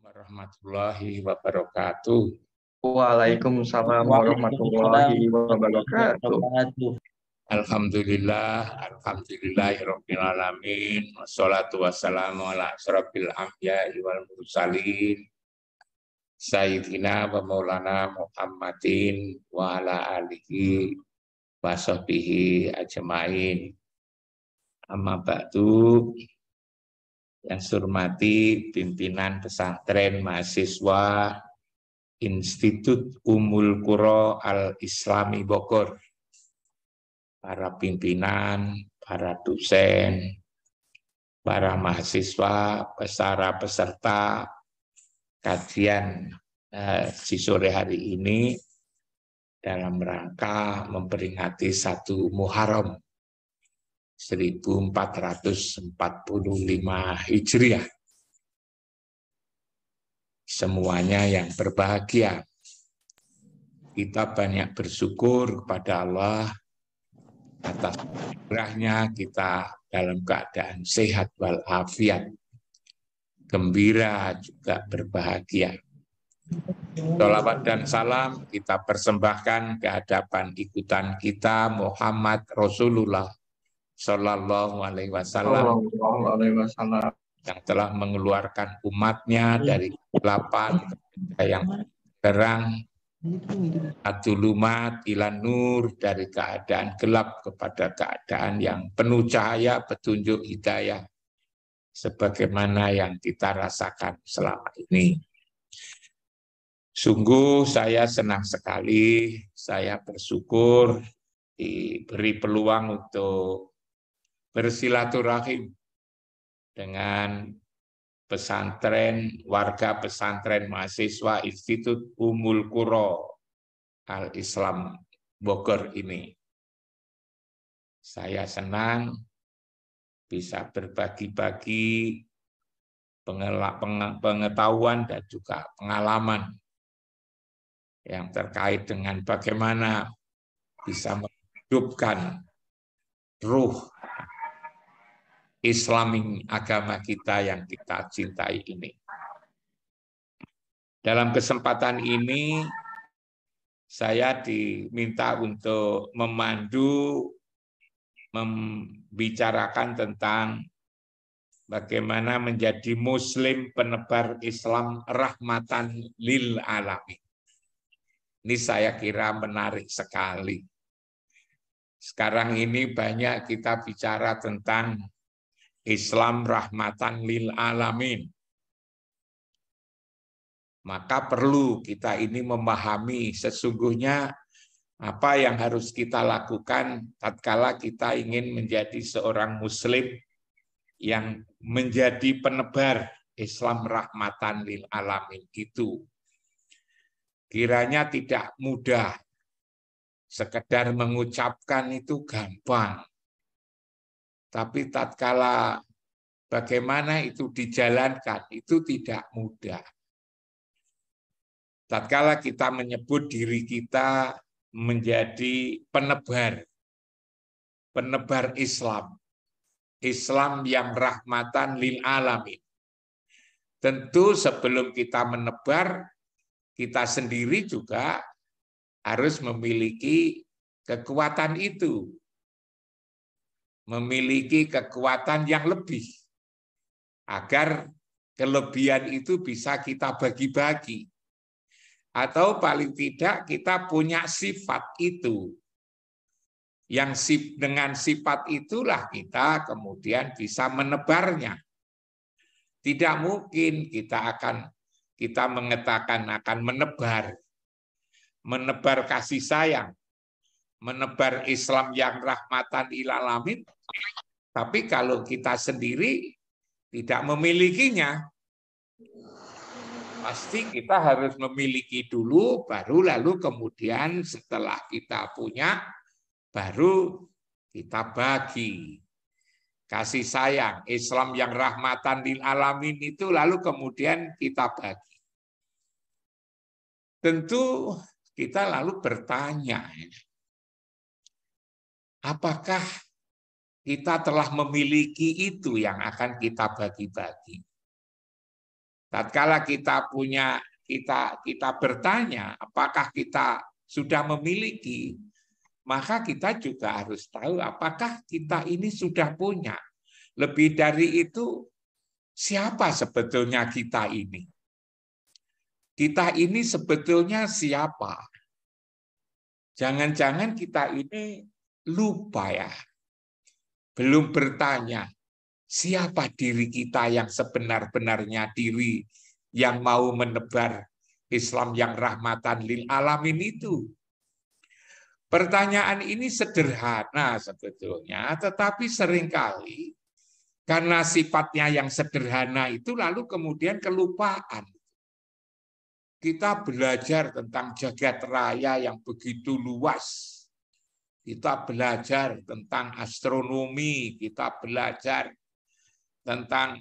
Warahmatullahi wabarakatuh. Waalaikumsalam warahmatullahi wabarakatuh. Alhamdulillahirabbil alamin. Wassalatu wassalamu ala asyrofil anbiya'i wal mursalin. Sayyidina wa maulana Muhammadin wa ala alihi wa sahbihi ajmain. Amma ba'du. Yang saya hormati pimpinan pesantren mahasiswa Institut Ummul Qura Al-Islami Bogor, para pimpinan, para dosen, para mahasiswa, para peserta kajian di sore hari ini dalam rangka memperingati 1 Muharram 1445 Hijriah. Semuanya yang berbahagia. Kita banyak bersyukur kepada Allah atas anugerahnya kita dalam keadaan sehat walafiat, gembira juga berbahagia. Sholawat dan salam kita persembahkan ke hadapan ikutan kita Muhammad Rasulullah Sallallahu Alaihi Wasallam yang telah mengeluarkan umatnya dari kegelapan yang terang, adulumat ilan nur, dari keadaan gelap kepada keadaan yang penuh cahaya, petunjuk hidayah, sebagaimana yang kita rasakan selama ini. Sungguh saya senang sekali, saya bersyukur diberi peluang untuk bersilaturahim dengan pesantren, warga pesantren mahasiswa Institut Ummul Qura Al-Islam Bogor ini. Saya senang bisa berbagi-bagi pengetahuan dan juga pengalaman yang terkait dengan bagaimana bisa menghidupkan ruh Islami agama kita yang kita cintai ini. Dalam kesempatan ini, saya diminta untuk memandu, membicarakan tentang bagaimana menjadi Muslim penebar Islam rahmatan lil alamin. Ini saya kira menarik sekali. Sekarang ini banyak kita bicara tentang Islam rahmatan lil alamin. Maka perlu kita ini memahami sesungguhnya apa yang harus kita lakukan tatkala kita ingin menjadi seorang muslim yang menjadi penebar Islam rahmatan lil alamin itu. Kiranya tidak mudah. Sekedar mengucapkan itu gampang. Tapi tatkala bagaimana itu dijalankan, itu tidak mudah. Tatkala kita menyebut diri kita menjadi penebar Islam, Islam yang rahmatan lil alamin. Tentu sebelum kita menebar, kita sendiri juga harus memiliki kekuatan itu. Memiliki kekuatan yang lebih agar kelebihan itu bisa kita bagi-bagi atau paling tidak kita punya sifat itu yang dengan sifat itulah kita kemudian bisa menebarnya. Tidak mungkin kita mengatakan akan menebar kasih sayang, menebar Islam yang rahmatan lil alamin, tapi kalau kita sendiri tidak memilikinya, pasti kita harus memiliki dulu, baru lalu kemudian setelah kita punya, baru kita bagi. Kasih sayang, Islam yang rahmatan lil alamin itu lalu kemudian kita bagi. Tentu kita lalu bertanya, apakah kita telah memiliki itu yang akan kita bagi-bagi? Tatkala kita bertanya apakah kita sudah memiliki, maka kita juga harus tahu apakah kita ini sudah punya. Lebih dari itu, siapa sebetulnya kita ini? Kita ini sebetulnya siapa? Jangan-jangan kita ini lupa ya, belum bertanya siapa diri kita yang sebenar-benarnya, diri yang mau menebar Islam yang rahmatan lil alamin itu. Pertanyaan ini sederhana sebetulnya, tetapi seringkali karena sifatnya yang sederhana itu lalu kemudian kelupaan. Kita belajar tentang jagat raya yang begitu luas. Kita belajar tentang astronomi, kita belajar tentang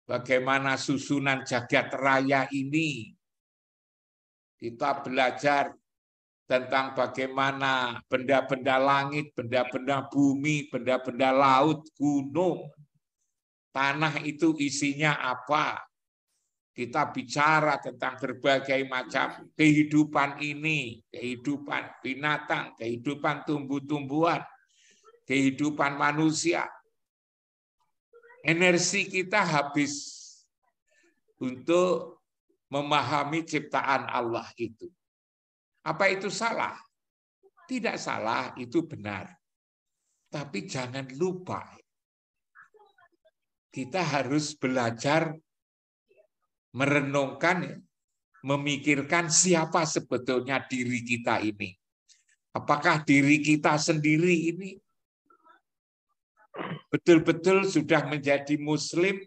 bagaimana susunan jagat raya ini. Kita belajar tentang bagaimana benda-benda langit, benda-benda bumi, benda-benda laut, gunung, tanah itu isinya apa. Kita bicara tentang berbagai macam kehidupan ini, kehidupan binatang, kehidupan tumbuh-tumbuhan, kehidupan manusia. Energi kita habis untuk memahami ciptaan Allah itu. Apa itu salah? Tidak salah, itu benar. Tapi jangan lupa, kita harus belajar merenungkan, memikirkan siapa sebetulnya diri kita ini. Apakah diri kita sendiri ini betul-betul sudah menjadi Muslim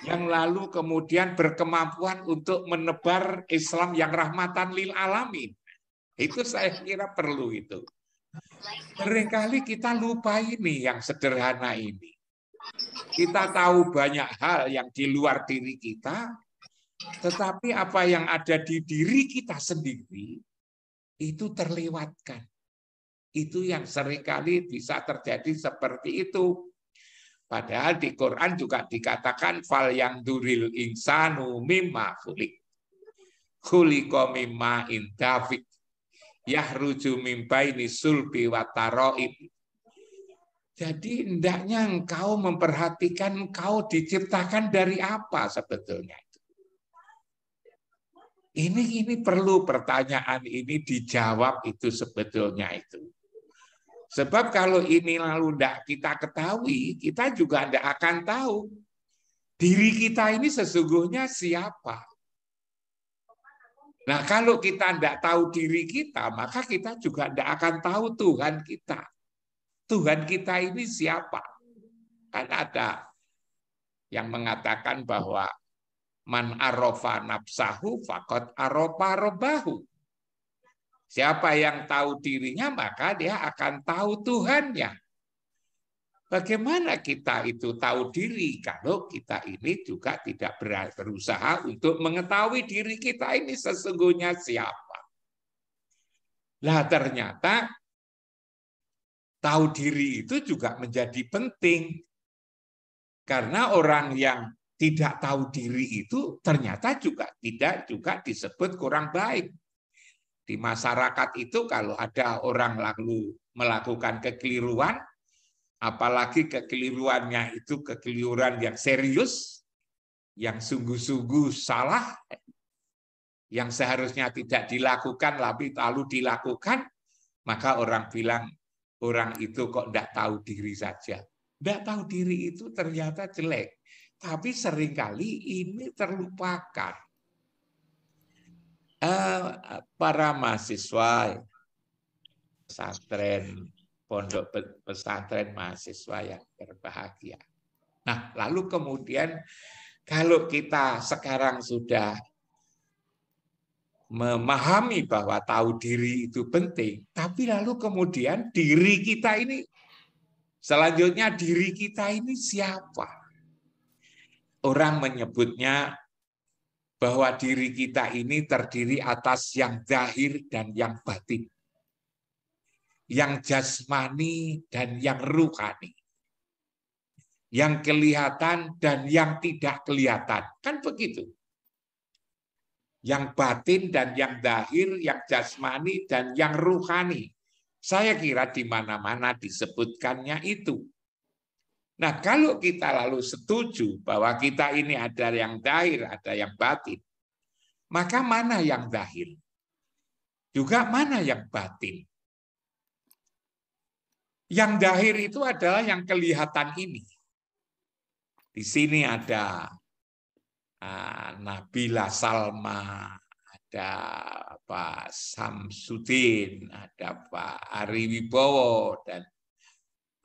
yang lalu kemudian berkemampuan untuk menebar Islam yang rahmatan lil alamin. Itu saya kira perlu itu. Seringkali kita lupa ini yang sederhana ini. Kita tahu banyak hal yang di luar diri kita, tetapi apa yang ada di diri kita sendiri itu terlewatkan. Itu yang seringkali bisa terjadi seperti itu. Padahal di Quran juga dikatakan fal yang duril insanu mimma khuliq. Khuliqa mimma indafik. Yahruju min baini sulbi wa taraib. Jadi hendaknya engkau memperhatikan engkau diciptakan dari apa sebetulnya. Ini perlu pertanyaan ini dijawab itu sebetulnya itu. Sebab kalau ini lalu tidak kita ketahui, kita juga tidak akan tahu diri kita ini sesungguhnya siapa. Nah, kalau kita tidak tahu diri kita, maka kita juga tidak akan tahu Tuhan kita. Tuhan kita ini siapa? Kan ada yang mengatakan bahwa man arofa nafsahu faqad arofa robbahu. Siapa yang tahu dirinya, maka dia akan tahu Tuhannya. Bagaimana kita itu tahu diri kalau kita ini juga tidak berusaha untuk mengetahui diri kita ini sesungguhnya siapa? Lah ternyata tahu diri itu juga menjadi penting. Karena orang yang tidak tahu diri itu ternyata tidak disebut kurang baik. Di masyarakat itu kalau ada orang lalu melakukan kekeliruan, apalagi kekeliruannya itu kekeliruan yang serius, yang sungguh-sungguh salah, yang seharusnya tidak dilakukan lalu dilakukan, maka orang bilang orang itu kok tidak tahu diri saja. Tidak tahu diri itu ternyata jelek, tapi seringkali ini terlupakan. Para mahasiswa pesantren, pondok pesantren mahasiswa yang berbahagia. Nah, lalu kemudian kalau kita sekarang sudah memahami bahwa tahu diri itu penting, tapi lalu kemudian diri kita ini, selanjutnya diri kita ini siapa? Orang menyebutnya bahwa diri kita ini terdiri atas yang zahir dan yang batin, yang jasmani dan yang ruhani. yang kelihatan dan yang tidak kelihatan. Kan begitu. Yang batin dan yang zahir, yang jasmani dan yang ruhani. Saya kira di mana-mana disebutkannya itu. Nah, kalau kita lalu setuju bahwa kita ini ada yang zahir, ada yang batin, maka mana yang zahir? Juga mana yang batin? Yang zahir itu adalah yang kelihatan ini. Di sini ada Nabila Salma, ada Pak Samsudin, ada Pak Ari Wibowo, dan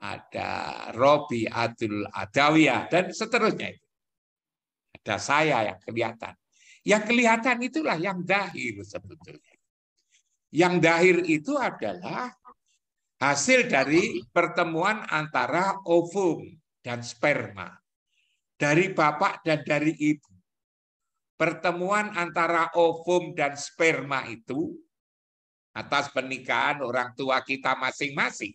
ada Robi Abdul Adawiyah, dan seterusnya. Ada saya yang kelihatan. Yang kelihatan itulah yang zahir sebetulnya. Yang zahir itu adalah hasil dari pertemuan antara ovum dan sperma. Dari bapak dan dari ibu. Pertemuan antara ovum dan sperma itu atas pernikahan orang tua kita masing-masing.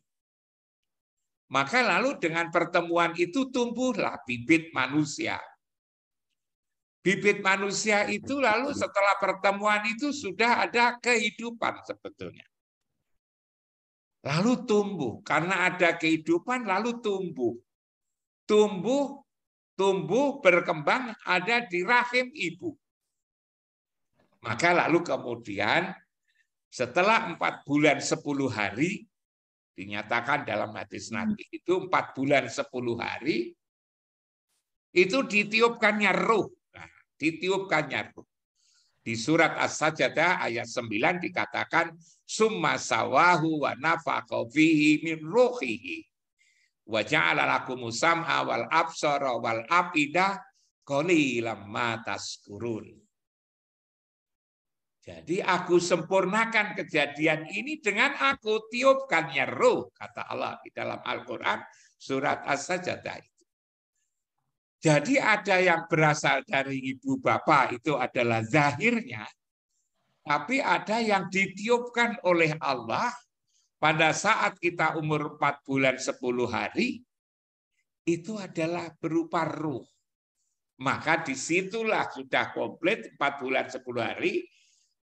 Maka lalu dengan pertemuan itu tumbuhlah bibit manusia. Bibit manusia itu lalu setelah pertemuan itu sudah ada kehidupan sebetulnya. Lalu tumbuh, karena ada kehidupan lalu tumbuh. Tumbuh, berkembang ada di rahim ibu. Maka lalu kemudian setelah 4 bulan 10 hari, dinyatakan dalam hadis Nabi itu 4 bulan 10 hari, itu ditiupkannya ruh. Nah, ditiupkannya ruh. Di surat As-Sajdah ayat 9 dikatakan, summa sawahu wa nafakha fihi min ruhihi. Wa ja'ala lakumus sam'a wal absara wal afida qalilan ma tashkurun. Jadi aku sempurnakan kejadian ini dengan aku tiupkannya ruh, kata Allah di dalam Al-Quran surat As-Sajdah itu. Jadi ada yang berasal dari ibu bapak itu adalah zahirnya, tapi ada yang ditiupkan oleh Allah pada saat kita umur 4 bulan 10 hari, itu adalah berupa ruh. Maka disitulah sudah komplit 4 bulan 10 hari,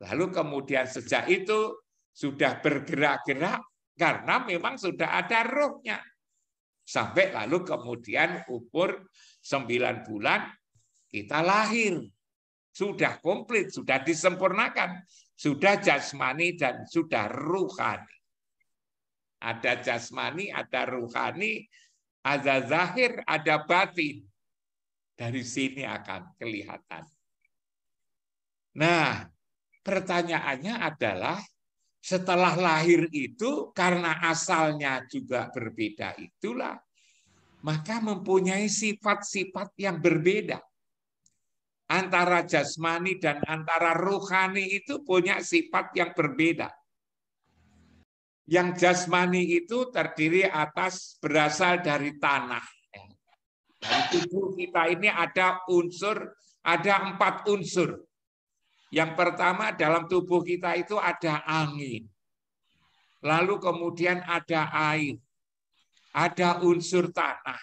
lalu kemudian sejak itu sudah bergerak-gerak karena memang sudah ada ruhnya. Sampai lalu kemudian umur 9 bulan kita lahir. Sudah komplit, sudah disempurnakan. Sudah jasmani dan sudah ruhani. Ada jasmani, ada ruhani, ada zahir, ada batin. Dari sini akan kelihatan. Nah, pertanyaannya adalah setelah lahir itu karena asalnya juga berbeda itulah, maka mempunyai sifat-sifat yang berbeda. Antara jasmani dan antara ruhani itu punya sifat yang berbeda. Yang jasmani itu terdiri atas berasal dari tanah. Dari tubuh kita ini ada 4 unsur. Yang pertama dalam tubuh kita itu ada angin. Lalu kemudian ada air. Ada unsur tanah.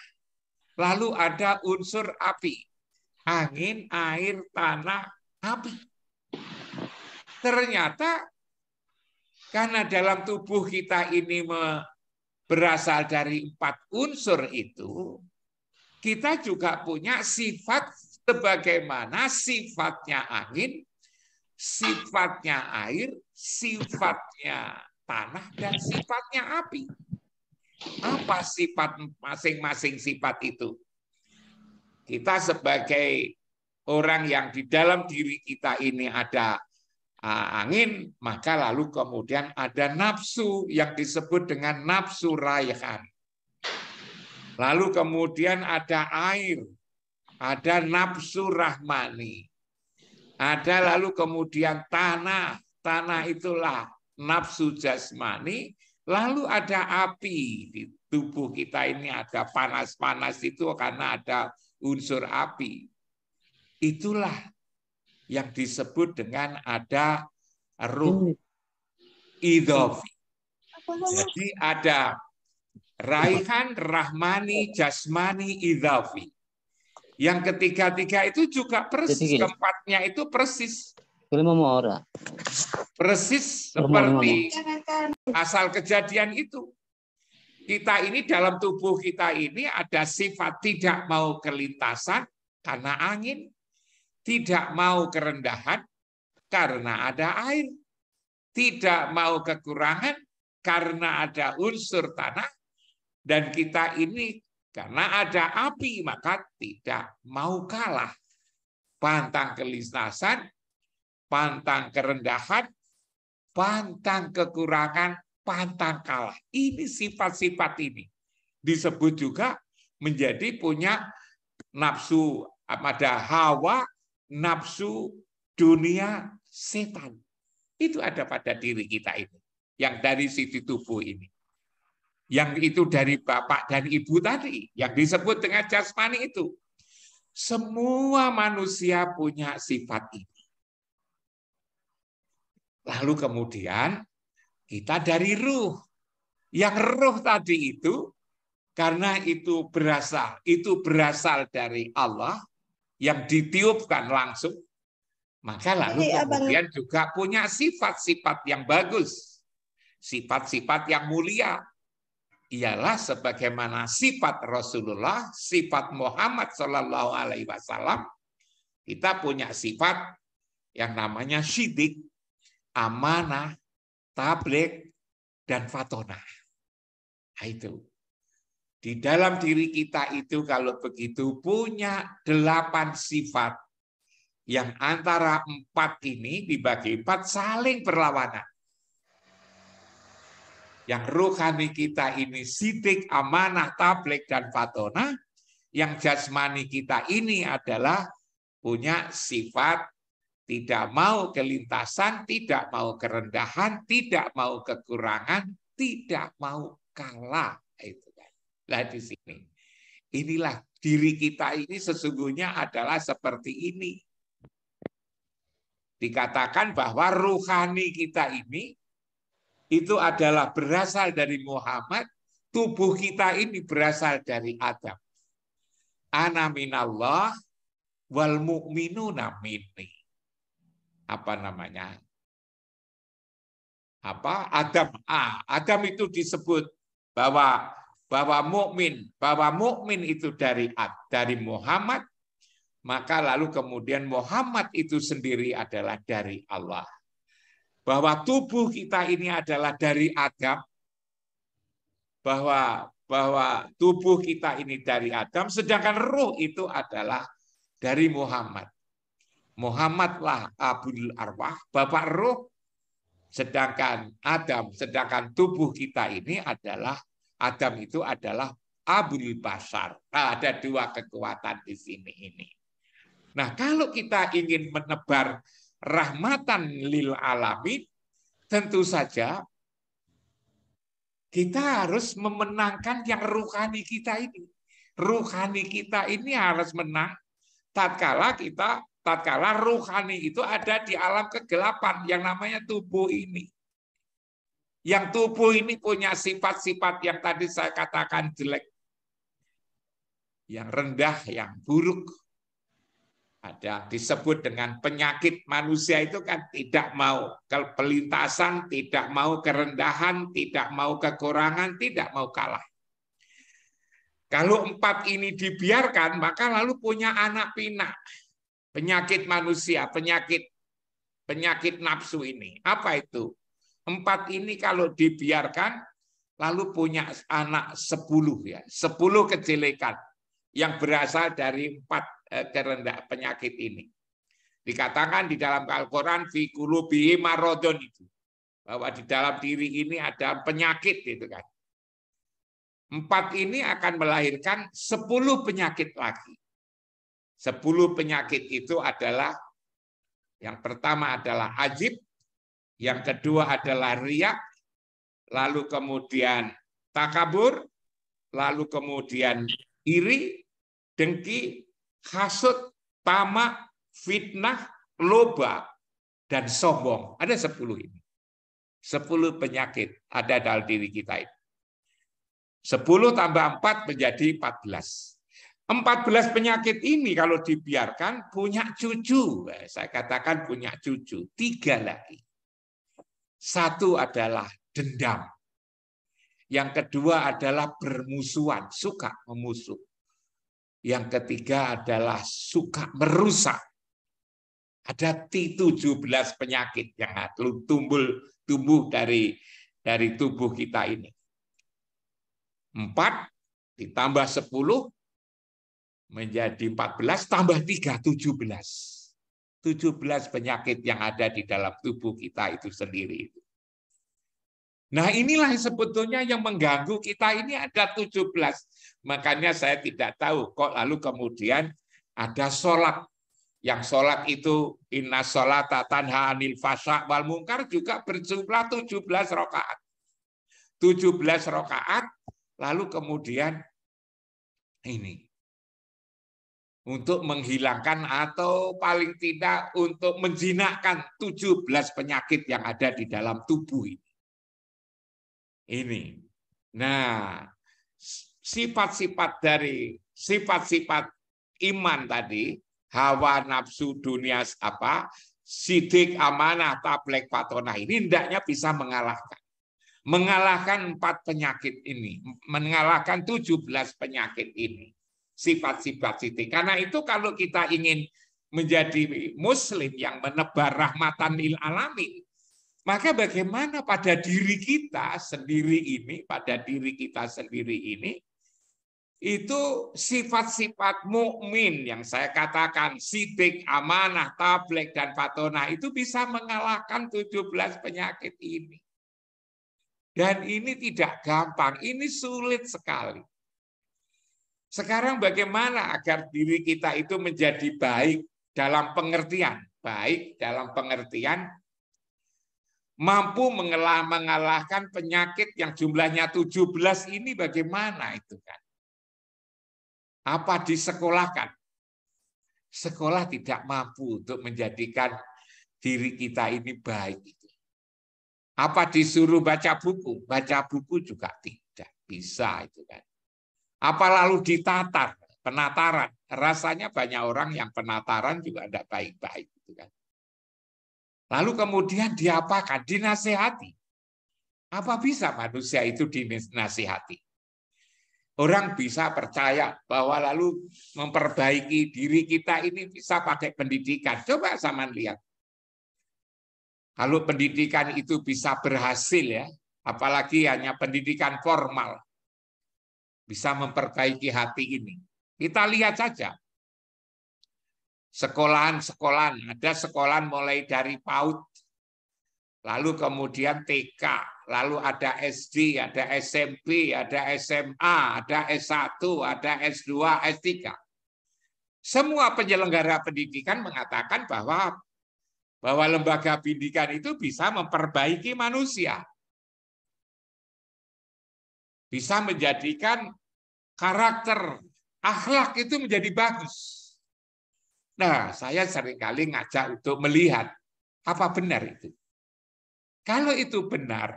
Lalu ada unsur api. Angin, air, tanah, api. Ternyata karena dalam tubuh kita ini berasal dari 4 unsur itu, kita juga punya sifat sebagaimana sifatnya angin, sifatnya air, sifatnya tanah, dan sifatnya api. Apa sifat masing-masing sifat itu? Kita sebagai orang yang di dalam diri kita ini ada angin, maka lalu kemudian ada nafsu yang disebut dengan nafsu raihan. Lalu kemudian ada air, ada nafsu rahmani. Ada lalu kemudian tanah, tanah itulah nafsu jasmani. Lalu ada api, di tubuh kita ini ada panas-panas itu karena ada unsur api. Itulah yang disebut dengan ada ruh idhofi. Jadi ada Raihan, rahmani, jasmani, idhafi. Yang ketiga-tiga itu juga persis, keempatnya itu persis. Persis seperti asal kejadian itu. Kita ini dalam tubuh kita ini ada sifat tidak mau kelintasan karena angin, tidak mau kerendahan karena ada air, tidak mau kekurangan karena ada unsur tanah, dan kita ini karena ada api maka tidak mau kalah. Pantang kelintasan, pantang kerendahan, pantang kekurangan, pantang kalah. Ini sifat-sifat ini disebut juga menjadi punya nafsu, ada hawa, nafsu, dunia, setan. Itu ada pada diri kita ini, yang dari sisi tubuh ini. Yang itu dari bapak dan ibu tadi, yang disebut dengan jasmani itu. Semua manusia punya sifat ini. Lalu kemudian kita dari ruh. Yang ruh tadi itu, karena itu berasal dari Allah, yang ditiupkan langsung, maka lalu kemudian juga punya sifat-sifat yang bagus. Sifat-sifat yang mulia. Ialah sebagaimana sifat Rasulullah, sifat Muhammad Shallallahu Alaihi Wasallam. Kita punya sifat yang namanya syidik, amanah, tabligh, dan fatonah. Nah, itu. Di dalam diri kita itu kalau begitu punya 8 sifat yang antara 4 ini dibagi 4 saling berlawanan. Yang rohani kita ini sidik, amanah, tabligh, dan fatonah. Yang jasmani kita ini adalah punya sifat tidak mau kelintasan, tidak mau kerendahan, tidak mau kekurangan, tidak mau kalah. Itu kan. Nah, di sini. Inilah diri kita ini sesungguhnya adalah seperti ini. Dikatakan bahwa rohani kita ini itu adalah berasal dari Muhammad, tubuh kita ini berasal dari Adam. Ana minallah wal mu'minuna minni. Apa namanya? Adam itu disebut bahwa mukmin itu dari Muhammad, maka lalu kemudian Muhammad itu sendiri adalah dari Allah. Bahwa tubuh kita ini adalah dari Adam, bahwa tubuh kita ini dari Adam, sedangkan ruh itu adalah dari Muhammad. Muhammadlah abul arwah, bapak ruh, sedangkan tubuh kita ini adalah Adam itu adalah abul basar. Nah, ada 2 kekuatan di sini ini. Nah, kalau kita ingin menebar rahmatan lil alamin, tentu saja kita harus memenangkan yang rohani kita ini. Rohani kita ini harus menang tatkala rohani itu ada di alam kegelapan yang namanya tubuh ini. Yang tubuh ini punya sifat-sifat yang tadi saya katakan jelek. Yang rendah, yang buruk. Ada disebut dengan penyakit manusia itu kan tidak mau kepelintasan, tidak mau kerendahan, tidak mau kekurangan, tidak mau kalah. Kalau 4 ini dibiarkan, maka lalu punya anak pinak. Penyakit manusia, penyakit nafsu ini. Apa itu? 4 ini kalau dibiarkan, lalu punya anak 10 ya, 10 kejelekan yang berasal dari 4 kerendah penyakit ini. Dikatakan di dalam Al-Quran fi qulubihim maradun itu, bahwa di dalam diri ini ada penyakit itu kan. 4 ini akan melahirkan 10 penyakit lagi. 10 penyakit itu adalah, yang pertama adalah ajib, yang kedua adalah riya, lalu kemudian takabur, lalu kemudian iri, dengki, hasud, tamak, fitnah, loba, dan sombong. Ada 10 ini. 10 penyakit ada dalam diri kita ini. 10 tambah 4 menjadi 14. 14 penyakit ini kalau dibiarkan punya cucu. Saya katakan punya cucu. 3 lagi. 1 adalah dendam. Yang kedua adalah bermusuhan, suka memusuh. Yang ketiga adalah suka merusak. Ada 17 penyakit yang tumbuh dari tubuh kita ini. 4 ditambah 10 menjadi 14, tambah 3, 17. 17 penyakit yang ada di dalam tubuh kita itu sendiri. Nah, inilah sebetulnya yang mengganggu kita ini ada 17. Makanya saya tidak tahu kok lalu kemudian ada sholat. Yang sholat itu inna sholata tanha anil fasya wal munkar juga berjumlah 17 rakaat. 17 rakaat lalu kemudian ini untuk menghilangkan atau paling tidak untuk menjinakkan 17 penyakit yang ada di dalam tubuh ini. Ini. Nah, sifat-sifat dari sifat-sifat iman tadi, hawa nafsu dunia sidik, amanah, tablek, patonah ini hendaknya bisa mengalahkan. Mengalahkan 4 penyakit ini, mengalahkan 17 penyakit ini. Sifat-sifat sidik. Karena itu kalau kita ingin menjadi muslim yang menebar rahmatan lil alamin, maka bagaimana pada diri kita sendiri ini, itu sifat-sifat mukmin yang saya katakan sidik, amanah, tablek, dan patonah itu bisa mengalahkan 17 penyakit ini. Dan ini tidak gampang, ini sulit sekali. Sekarang bagaimana agar diri kita itu menjadi baik dalam pengertian, mampu mengalahkan penyakit yang jumlahnya 17 ini bagaimana itu kan? Apa disekolahkan? Sekolah tidak mampu untuk menjadikan diri kita ini baik. Apa disuruh baca buku? Baca buku juga tidak bisa itu kan. Apa lalu ditatar, penataran? Rasanya banyak orang yang penataran juga tidak baik-baik itu kan. Lalu kemudian diapakan? Dinasehati. Apa bisa manusia itu dinasehati? Orang bisa percaya bahwa lalu memperbaiki diri kita ini bisa pakai pendidikan. Coba sama lihat. Kalau pendidikan itu bisa berhasil ya, apalagi hanya pendidikan formal, bisa memperbaiki hati ini. Kita lihat saja. Sekolahan, ada sekolahan mulai dari PAUD, lalu kemudian TK, lalu ada SD, ada SMP, ada SMA, ada S1, ada S2, S3. Semua penyelenggara pendidikan mengatakan bahwa lembaga pendidikan itu bisa memperbaiki manusia. Bisa menjadikan karakter, akhlak itu menjadi bagus. Nah, saya seringkali ngajak untuk melihat apa benar itu. Kalau itu benar,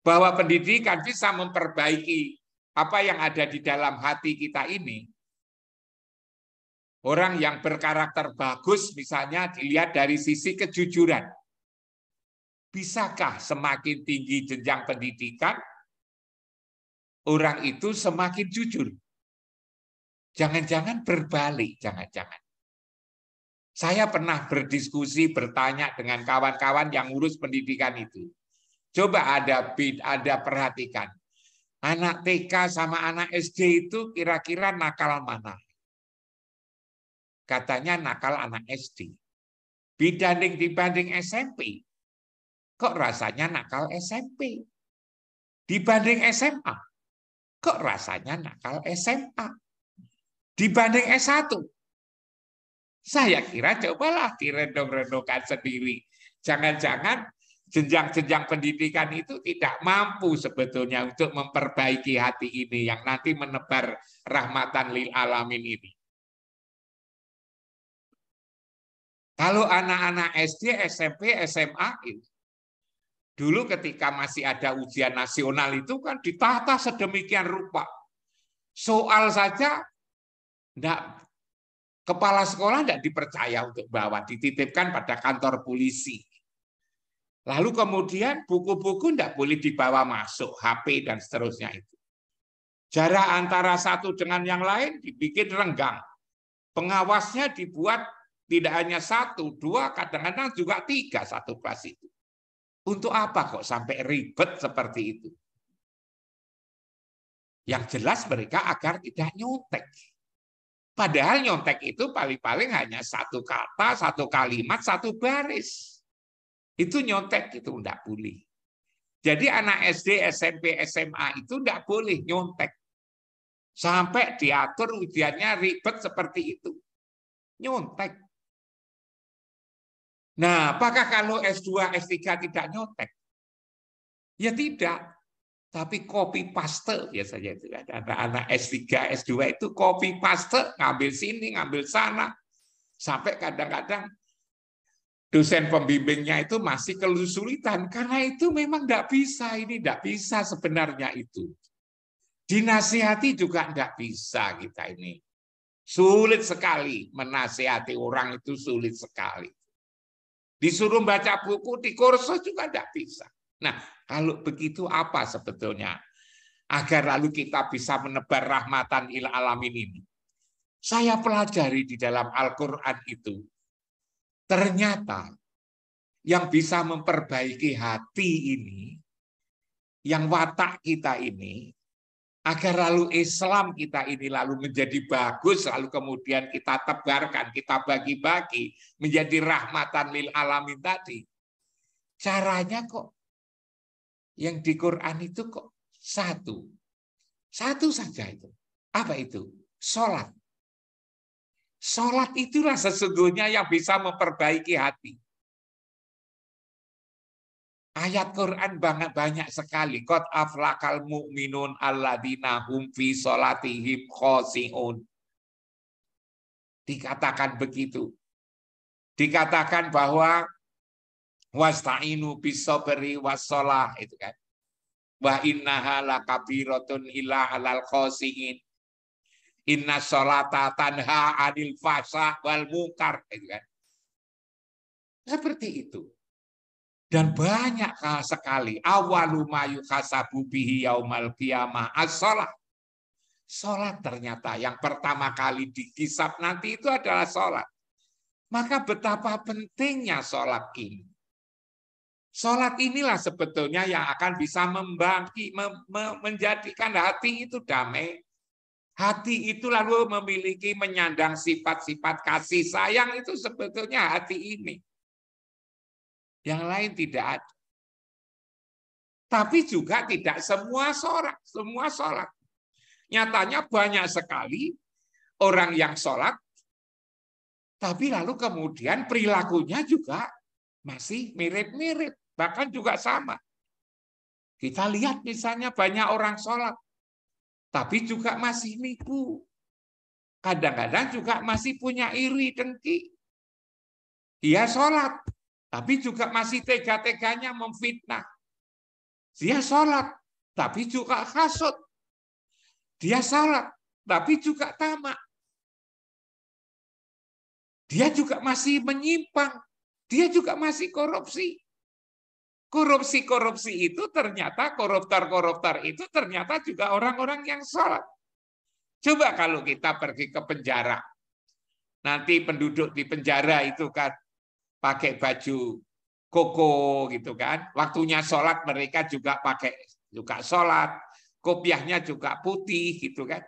bahwa pendidikan bisa memperbaiki apa yang ada di dalam hati kita ini, orang yang berkarakter bagus misalnya dilihat dari sisi kejujuran. Bisakah semakin tinggi jenjang pendidikan, orang itu semakin jujur? Jangan-jangan berbalik, jangan-jangan. Saya pernah berdiskusi, bertanya dengan kawan-kawan yang ngurus pendidikan itu. Coba ada perhatikan. Anak TK sama anak SD itu kira-kira nakal mana? Katanya nakal anak SD. Dibanding SMP. Kok rasanya nakal SMP? Dibanding SMA. Kok rasanya nakal SMA? Dibanding S1. Saya kira cobalah direndong-rendongkan sendiri. Jangan-jangan jenjang-jenjang pendidikan itu tidak mampu sebetulnya untuk memperbaiki hati ini yang nanti menebar rahmatan lil alamin ini. Kalau anak-anak SD, SMP, SMA Dulu ketika masih ada ujian nasional itu kan ditata sedemikian rupa. Soal saja enggak, kepala sekolah tidak dipercaya untuk bawa, dititipkan pada kantor polisi. Lalu kemudian buku-buku tidak boleh dibawa masuk, HP dan seterusnya itu. Jarak antara satu dengan yang lain dibikin renggang. Pengawasnya dibuat tidak hanya 1, 2, kadang-kadang juga 3 satu kelas itu. Untuk apa kok sampai ribet seperti itu? Yang jelas mereka agar tidak nyontek. Padahal nyontek itu paling-paling hanya 1 kata, 1 kalimat, 1 baris. Itu nyontek, itu enggak boleh. Jadi anak SD, SMP, SMA itu enggak boleh nyontek. Sampai diatur ujiannya ribet seperti itu. Nyontek. Nah, apakah kalau S2, S3 tidak nyontek? Ya tidak. Tapi copy paste biasanya itu. Anak-anak S3, S2 itu copy paste, ngambil sini, ngambil sana. Sampai kadang-kadang dosen pembimbingnya itu masih kesulitan karena itu memang tidak bisa, ini tidak bisa sebenarnya itu. Dinasihati juga tidak bisa kita ini. Sulit sekali menasihati orang itu, sulit sekali. Disuruh baca buku di kursus juga tidak bisa. Nah, kalau begitu apa sebetulnya agar lalu kita bisa menebar rahmatan lil alamin ini? Saya pelajari di dalam Al-Qur'an itu. Ternyata yang bisa memperbaiki hati ini, yang watak kita ini, agar lalu Islam kita ini lalu menjadi bagus, lalu kemudian kita tebarkan, kita bagi-bagi, menjadi rahmatan lil alamin tadi. Caranya kok, yang di Quran itu kok satu saja itu. Apa itu? Sholat. Sholat itulah sesungguhnya yang bisa memperbaiki hati. Ayat Quran banyak sekali. Qad aflaqal mu'minun alladzina hum fi sholatihim khoshi'un. Dikatakan begitu. Dikatakan bahwa wasta'inu bis-sabri was-shalah itu kan. Wa innaha lakabiratun illa 'alal khoshi'in. Inna sholata tanha 'anil fahsya wal munkar itu kan. Seperti itu. Dan banyak sekali awalu ma yuhasabu bihi yaumal qiyamah as-shalah. Salat ternyata yang pertama kali dihisab nanti itu adalah salat. Maka betapa pentingnya salat ini. Salat inilah sebetulnya yang akan bisa menjadikan hati itu damai. Hati itu lalu memiliki menyandang sifat-sifat kasih sayang itu sebetulnya hati ini. Yang lain tidak ada. Tapi juga tidak semua sholat. Nyatanya banyak sekali orang yang sholat, tapi lalu kemudian perilakunya juga masih mirip-mirip, bahkan juga sama. Kita lihat misalnya banyak orang sholat, tapi juga masih nipu. Kadang-kadang juga masih punya iri dengki. Dia sholat, tapi juga masih tega-teganya memfitnah. Dia sholat, tapi juga hasud. Dia sholat, tapi juga tamak. Dia juga masih menyimpang. Dia juga masih korupsi. Korupsi itu ternyata, koruptor itu ternyata juga orang-orang yang sholat. Coba kalau kita pergi ke penjara. Nanti penduduk di penjara itu kan pakai baju koko gitu kan. Waktunya sholat mereka juga pakai juga sholat. Kopiahnya juga putih gitu kan.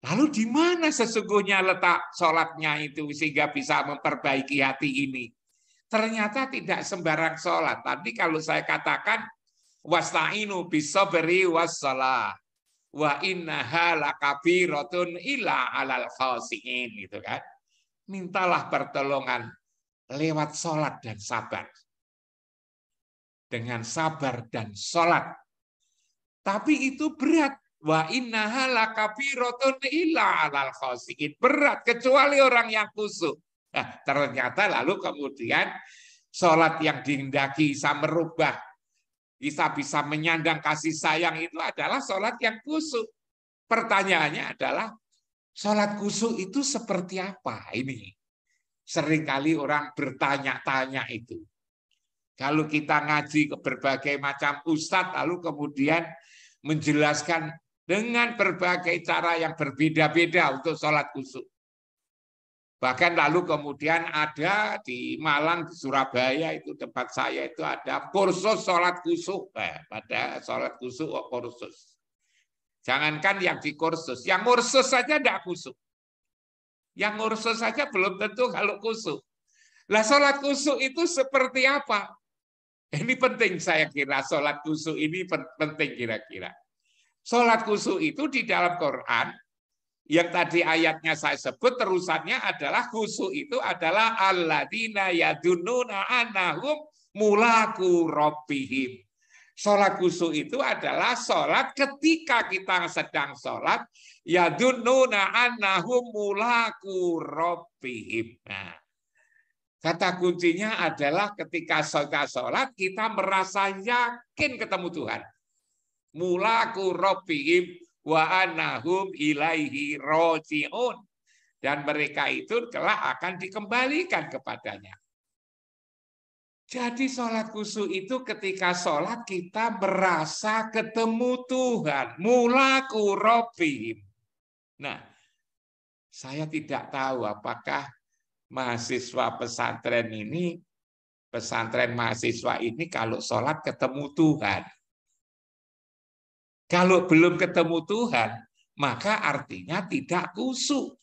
Lalu di mana sesungguhnya letak sholatnya itu sehingga bisa memperbaiki hati ini? Ternyata tidak sembarang sholat. Tapi kalau saya katakan wasta'inu bis-sabri was-shalah wa innaha lakabiratun illa 'alal khoshi'in gitu kan. Mintalah pertolongan lewat sholat dan sabar. Dengan sabar dan sholat. Tapi itu berat. Wa innaha lakabiratun illa 'alal khoshi'in. Berat kecuali orang yang khusyuk. Nah, ternyata lalu kemudian sholat yang dihendaki bisa merubah, bisa menyandang kasih sayang, itu adalah sholat yang khusyuk. Pertanyaannya adalah, sholat khusyuk itu seperti apa? Ini seringkali orang bertanya-tanya itu. Kalau kita ngaji ke berbagai macam ustadz, lalu kemudian menjelaskan dengan berbagai cara yang berbeda-beda untuk sholat khusyuk. Bahkan lalu kemudian ada di Malang, di Surabaya, itu tempat saya itu ada kursus sholat khusyuk. Pada sholat khusyuk kursus. Jangankan yang di kursus, yang kursus saja tidak khusyuk. Yang kursus saja belum tentu kalau khusyuk. Lah sholat khusyuk itu seperti apa? Ini penting saya kira, sholat khusyuk ini penting kira-kira. Sholat khusyuk itu di dalam Quran, yang tadi ayatnya saya sebut, terusannya adalah khusyuk itu adalah alladzina yadunnuna annahum mulaku rabbihim. Sholat khusyuk itu adalah sholat ketika kita sedang sholat, yadunnuna annahum mulaku rabbihim. Nah, kata kuncinya adalah ketika sholat kita merasa yakin ketemu Tuhan. Mulaku rabbihim wa annahum ilaihi raji'un. Dan mereka itu kelak akan dikembalikan kepadanya. Jadi sholat khusyuk itu ketika sholat kita merasa ketemu Tuhan. Mulaku rabbihim. Nah, saya tidak tahu apakah mahasiswa pesantren ini, pesantren mahasiswa ini kalau sholat ketemu Tuhan. Kalau belum ketemu Tuhan, maka artinya tidak khusyuk.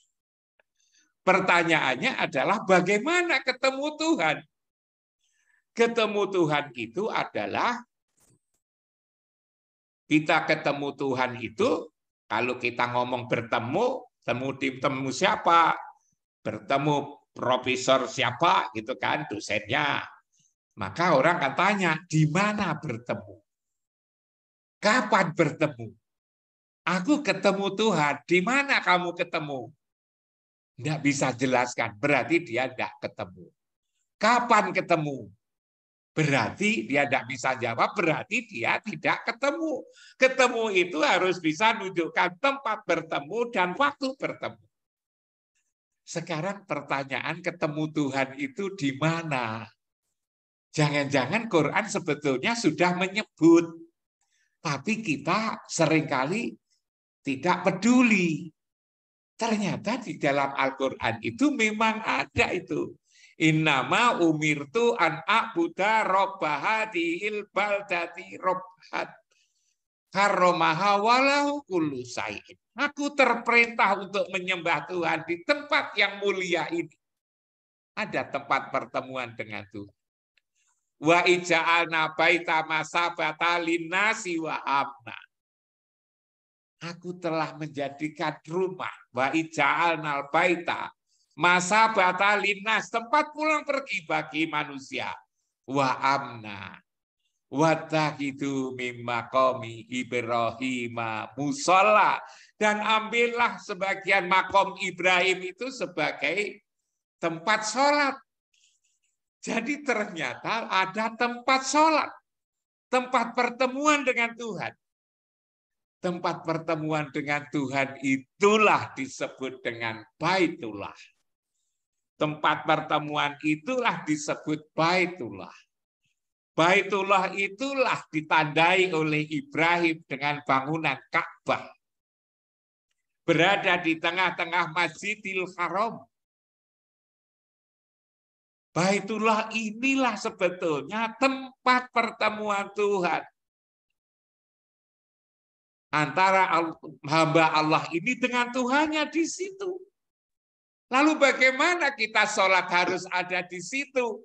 Pertanyaannya adalah bagaimana ketemu Tuhan? Ketemu Tuhan itu adalah kita ketemu Tuhan itu, kalau kita ngomong bertemu, temu siapa? Bertemu profesor siapa gitu kan, dosennya. Maka orang akan tanya, di mana bertemu? Kapan bertemu? Aku ketemu Tuhan, di mana kamu ketemu? Tidak bisa jelaskan, berarti dia tidak ketemu. Kapan ketemu? Berarti dia tidak bisa jawab, berarti dia tidak ketemu. Ketemu itu harus bisa menunjukkan tempat bertemu dan waktu bertemu. Sekarang pertanyaan, ketemu Tuhan itu di mana? Jangan-jangan Quran sebetulnya sudah menyebut, tapi kita seringkali tidak peduli. Ternyata di dalam Al-Quran itu memang ada itu. Innama umirtu an a'buda robbahadihil baldati robbat karromaha walahu kullu sayin. Aku terperintah untuk menyembah Tuhan di tempat yang mulia ini. Ada tempat pertemuan dengan Tuhan. Wa ija'alna baita masabata linnasi wa amna. Aku telah menjadikan rumah wa ija'alna baita masabata linnas, tempat pulang pergi bagi manusia, wa amna wattakhidhu mim maqami Ibrahim musalla, dan ambillah sebagian makom Ibrahim itu sebagai tempat sholat. Jadi ternyata ada tempat sholat, tempat pertemuan dengan Tuhan. Tempat pertemuan dengan Tuhan itulah disebut dengan Baitullah. Tempat pertemuan itulah disebut Baitullah. Baitullah itulah ditandai oleh Ibrahim dengan bangunan Ka'bah. Berada di tengah-tengah Masjidil Haram. Baitullah inilah sebetulnya tempat pertemuan Tuhan. Antara hamba Allah ini dengan Tuhannya di situ. Lalu bagaimana kita sholat harus ada di situ?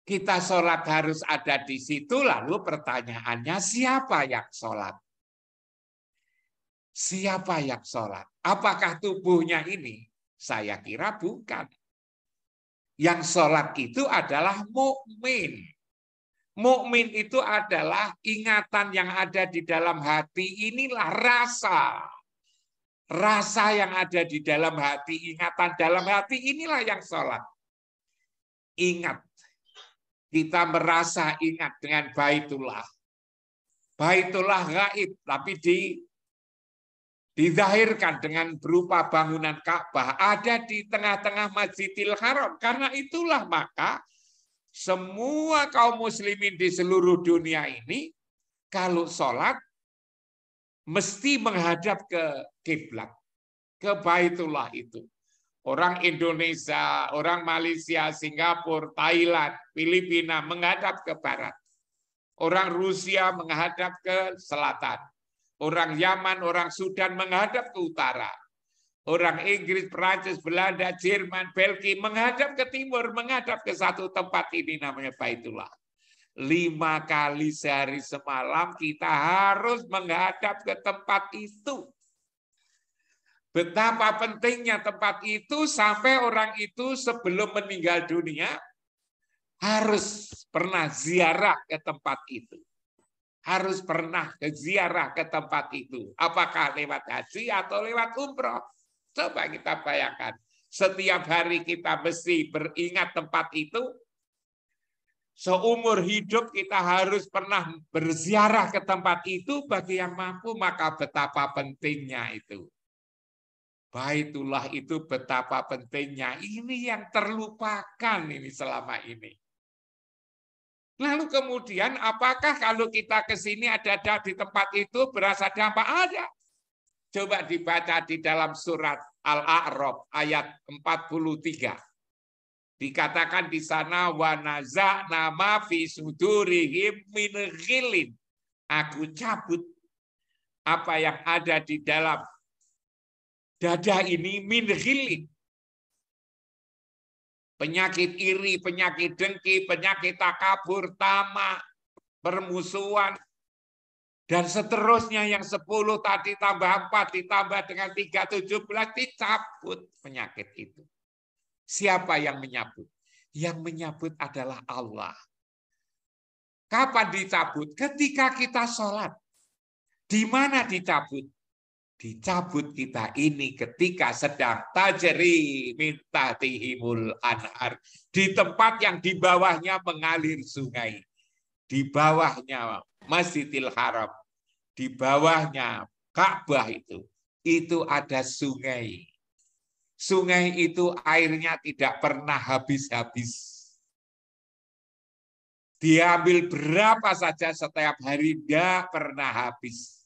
Kita sholat harus ada di situ, lalu pertanyaannya siapa yang sholat? Siapa yang sholat? Apakah tubuhnya ini? Saya kira bukan. Yang sholat itu adalah mukmin. Mukmin itu adalah ingatan yang ada di dalam hati, inilah rasa. Rasa yang ada di dalam hati, ingatan dalam hati, inilah yang sholat. Ingat, kita merasa ingat dengan Baitullah. Baitullah gaib, tapi dizahirkan dengan berupa bangunan Ka'bah ada di tengah-tengah Masjidil Haram. Karena itulah maka semua kaum muslimin di seluruh dunia ini kalau sholat mesti menghadap ke kiblat, ke Baitullah itu. Orang Indonesia, orang Malaysia, Singapura, Thailand, Filipina menghadap ke barat. Orang Rusia menghadap ke selatan. Orang Yaman, orang Sudan menghadap ke utara. Orang Inggris, Perancis, Belanda, Jerman, Belgia menghadap ke timur, menghadap ke satu tempat ini namanya Baitullah. 5 kali sehari semalam kita harus menghadap ke tempat itu. Betapa pentingnya tempat itu sampai orang itu sebelum meninggal dunia harus pernah ziarah ke tempat itu. Harus pernah ke ziarah ke tempat itu. Apakah lewat haji atau lewat umroh? Coba kita bayangkan. Setiap hari kita mesti beringat tempat itu. Seumur hidup kita harus pernah berziarah ke tempat itu. Bagi yang mampu maka betapa pentingnya itu. Baitullah itu betapa pentingnya. Ini yang terlupakan ini selama ini. Lalu kemudian apakah kalau kita ke sini ada di tempat itu berasa dampak? Ada. Coba dibaca di dalam surat Al-A'raf ayat 43. Dikatakan di sana wa naza'na ma fi sudurihim min ghillin. Aku cabut apa yang ada di dalam dada ini min ghillin. Penyakit iri, penyakit dengki, penyakit takabur, tamak, permusuhan, dan seterusnya yang 10 tadi tambah 4 ditambah dengan 3, 17 dicabut penyakit itu. Siapa yang menyabut? Yang menyabut adalah Allah. Kapan dicabut? Ketika kita sholat. Di mana dicabut? Dicabut kita ini ketika sedang tajri min tahtihimul anhar, di tempat yang di bawahnya mengalir sungai, di bawahnya Masjidil Haram, di bawahnya Ka'bah itu ada sungai. Sungai itu airnya tidak pernah habis-habis. Diambil berapa saja setiap hari tidak pernah habis.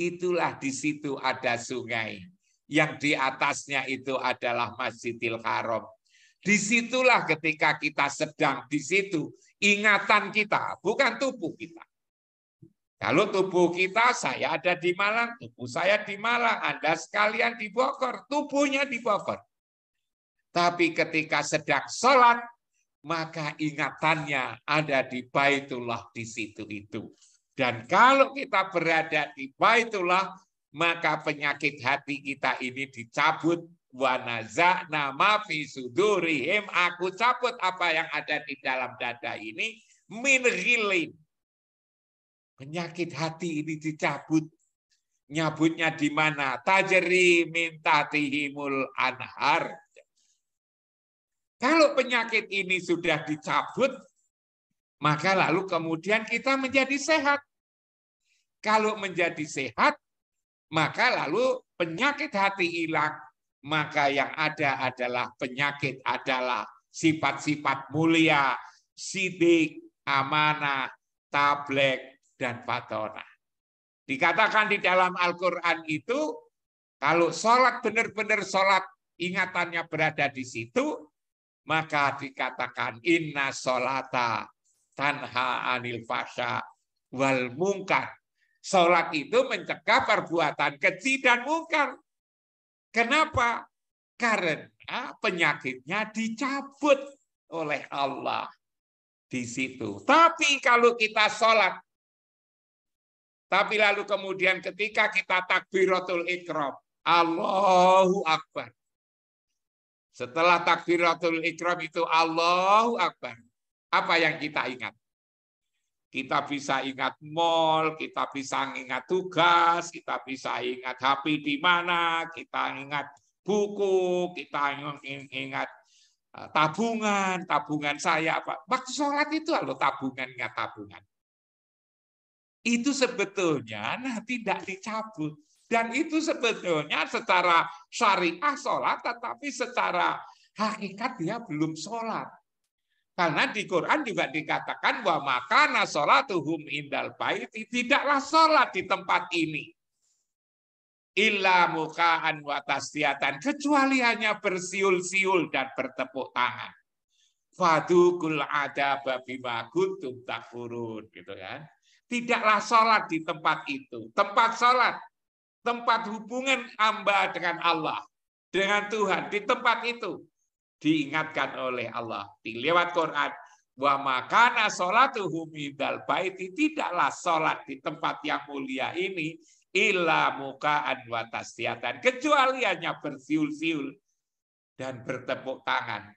Itulah di situ ada sungai. Yang di atasnya itu adalah Masjidil Haram. Disitulah ketika kita sedang di situ, ingatan kita, bukan tubuh kita. Kalau tubuh kita, saya ada di Malang, tubuh saya di Malang, Anda sekalian di Bogor, tubuhnya di Bogor. Tapi ketika sedang sholat, maka ingatannya ada di Baitullah di situ itu. Dan kalau kita berada di Baitullah, maka penyakit hati kita ini dicabut. Wa naza'na ma fi sudurihim, aku cabut apa yang ada di dalam dada ini min ghillin. Penyakit hati ini dicabut. Nyabutnya di mana? Tajri min tahtihimul anhar. Kalau penyakit ini sudah dicabut, maka lalu kemudian kita menjadi sehat. Kalau menjadi sehat, maka lalu penyakit hati hilang. Maka yang ada adalah penyakit adalah sifat-sifat mulia, sidik, amanah, tablek, dan fatonah. Dikatakan di dalam Al-Quran itu, kalau sholat benar-benar sholat, ingatannya berada di situ, maka dikatakan inna sholata tanha anil fasya wal mungkar. Sholat itu mencegah perbuatan keji dan mungkar. Kenapa? Karena penyakitnya dicabut oleh Allah di situ. Tapi kalau kita sholat, tapi lalu kemudian ketika kita takbiratul ikram, Allahu Akbar. Setelah takbiratul ikram itu Allahu Akbar. Apa yang kita ingat? Kita bisa ingat mall, kita bisa ingat tugas, kita bisa ingat HP di mana, kita ingat buku, kita ingat tabungan saya apa. Waktu sholat itu kalau tabungan nggak tabungan. Itu sebetulnya tidak dicabut. Dan itu sebetulnya secara syariah sholat, tetapi secara hakikat dia belum sholat. Karena di Quran juga dikatakan bahwa makana sholatuhum indal baiti, tidaklah sholat di tempat ini. Illa mukaan wa tasdiatan, kecuali hanya bersiul-siul dan bertepuk tangan. Fadukul adaba bima kuntum takfurun, gitu kan. Tidaklah sholat di tempat itu. Tempat sholat, tempat hubungan hamba dengan Allah, dengan Tuhan, di tempat itu diingatkan oleh Allah di lewat Quran, wa makana sholatuhum indal baiti, tidaklah sholat di tempat yang mulia ini illa mukaan wa tasdiatan, kecuali hanya bersiul-siul dan bertepuk tangan.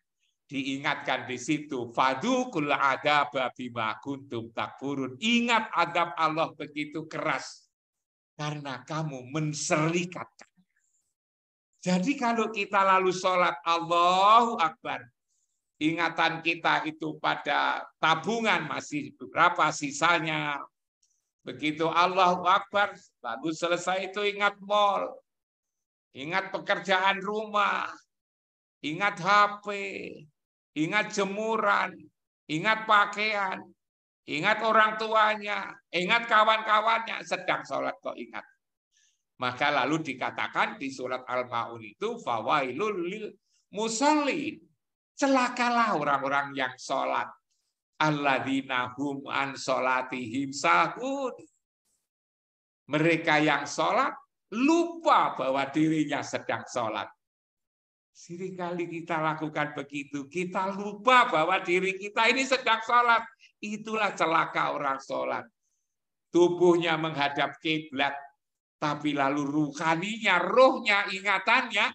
Diingatkan di situ, fadukul adaba bima kuntum takfurun, ingat adab Allah begitu keras karena kamu menserikatkan. Jadi kalau kita lalu sholat Allahu Akbar, ingatan kita itu pada tabungan masih berapa sisanya. Begitu Allahu Akbar, lalu selesai itu ingat mall, ingat pekerjaan rumah, ingat HP, ingat jemuran, ingat pakaian, ingat orang tuanya, ingat kawan-kawannya, sedang sholat kok ingat. Maka lalu dikatakan di surat Al-Maun itu, fawailul lil musallin, celakalah orang-orang yang sholat, alladzina hum an sholatihim sahun, mereka yang sholat lupa bahwa dirinya sedang sholat. Seringkali kita lakukan begitu, kita lupa bahwa diri kita ini sedang sholat. Itulah celaka orang sholat. Tubuhnya menghadap kiblat, tapi lalu ruhaninya, rohnya, ingatannya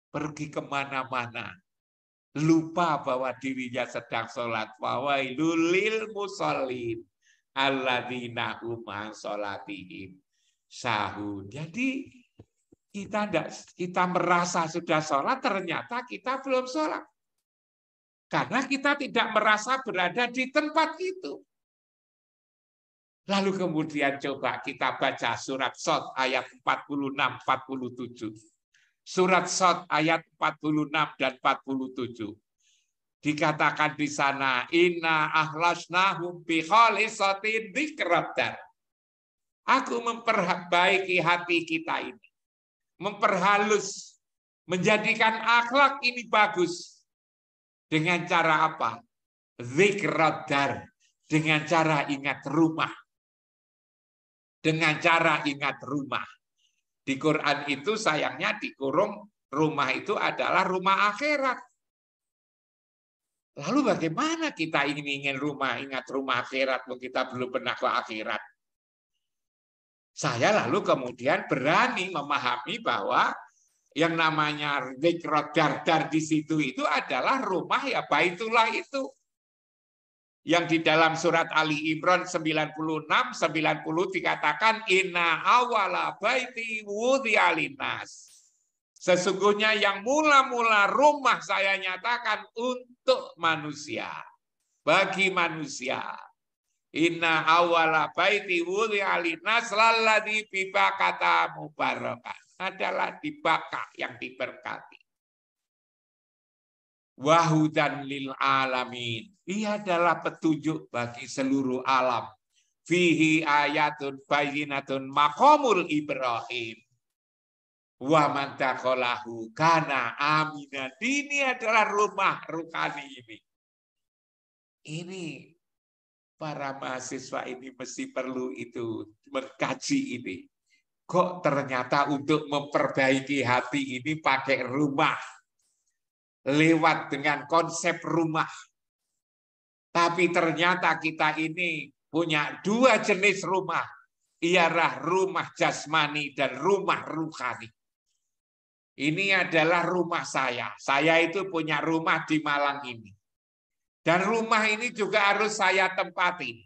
pergi kemana-mana. Lupa bahwa dirinya sedang sholat. Fawailul lil musallin alladzina hum an sholatihim sahun. Jadi kita merasa sudah sholat, ternyata kita belum sholat. Karena kita tidak merasa berada di tempat itu. Lalu kemudian coba kita baca surat Shad ayat 46-47. Surat Shad ayat 46 dan 47. Dikatakan di sana, inna ahlasnahum bi khalisatin dzikrad. Aku memperbaiki hati kita ini, memperhalus, menjadikan akhlak ini bagus. Dengan cara apa? Dzikrad, dengan cara ingat rumah. Dengan cara ingat rumah. Di Quran itu sayangnya dikurung rumah itu adalah rumah akhirat. Lalu bagaimana kita ingin rumah, ingat rumah akhirat, kita belum pernah ke akhirat. Saya lalu kemudian berani memahami bahwa yang namanya dzikrad dar di situ itu adalah rumah ya baitullah itu. Yang di dalam surat Ali Imran 96-90 dikatakan inna awala baiti wudi'a linnas. Sesungguhnya yang mula-mula rumah saya nyatakan untuk manusia, bagi manusia. Inna awala baiti wudi'a linnas lalladzi bi Bakkata mubarakan, adalah di Bakkah yang diberkati. Wahudan lil alamin, ia adalah petunjuk bagi seluruh alam. Fihi ayatun bayyinatun maqamul Ibrahim. Wa man dakhalahu kana aminan. Ini adalah rumah rukani ini. Ini para mahasiswa ini mesti perlu itu mengkaji ini. Kok ternyata untuk memperbaiki hati ini pakai rumah. Lewat dengan konsep rumah. Tapi ternyata kita ini punya dua jenis rumah. Ialah rumah jasmani dan rumah ruhani. Ini adalah rumah saya. Saya itu punya rumah di Malang ini. Dan rumah ini juga harus saya tempati.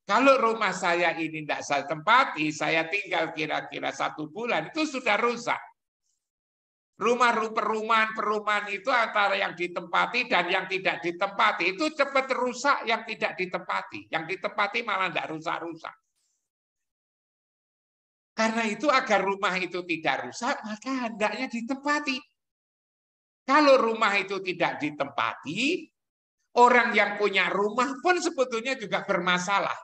Kalau rumah saya ini tidak saya tempati, saya tinggal kira-kira 1 bulan, itu sudah rusak. Perumahan itu antara yang ditempati dan yang tidak ditempati itu cepat rusak yang tidak ditempati. Yang ditempati malah tidak rusak-rusak. Karena itu agar rumah itu tidak rusak, maka hendaknya ditempati. Kalau rumah itu tidak ditempati, orang yang punya rumah pun sebetulnya juga bermasalah.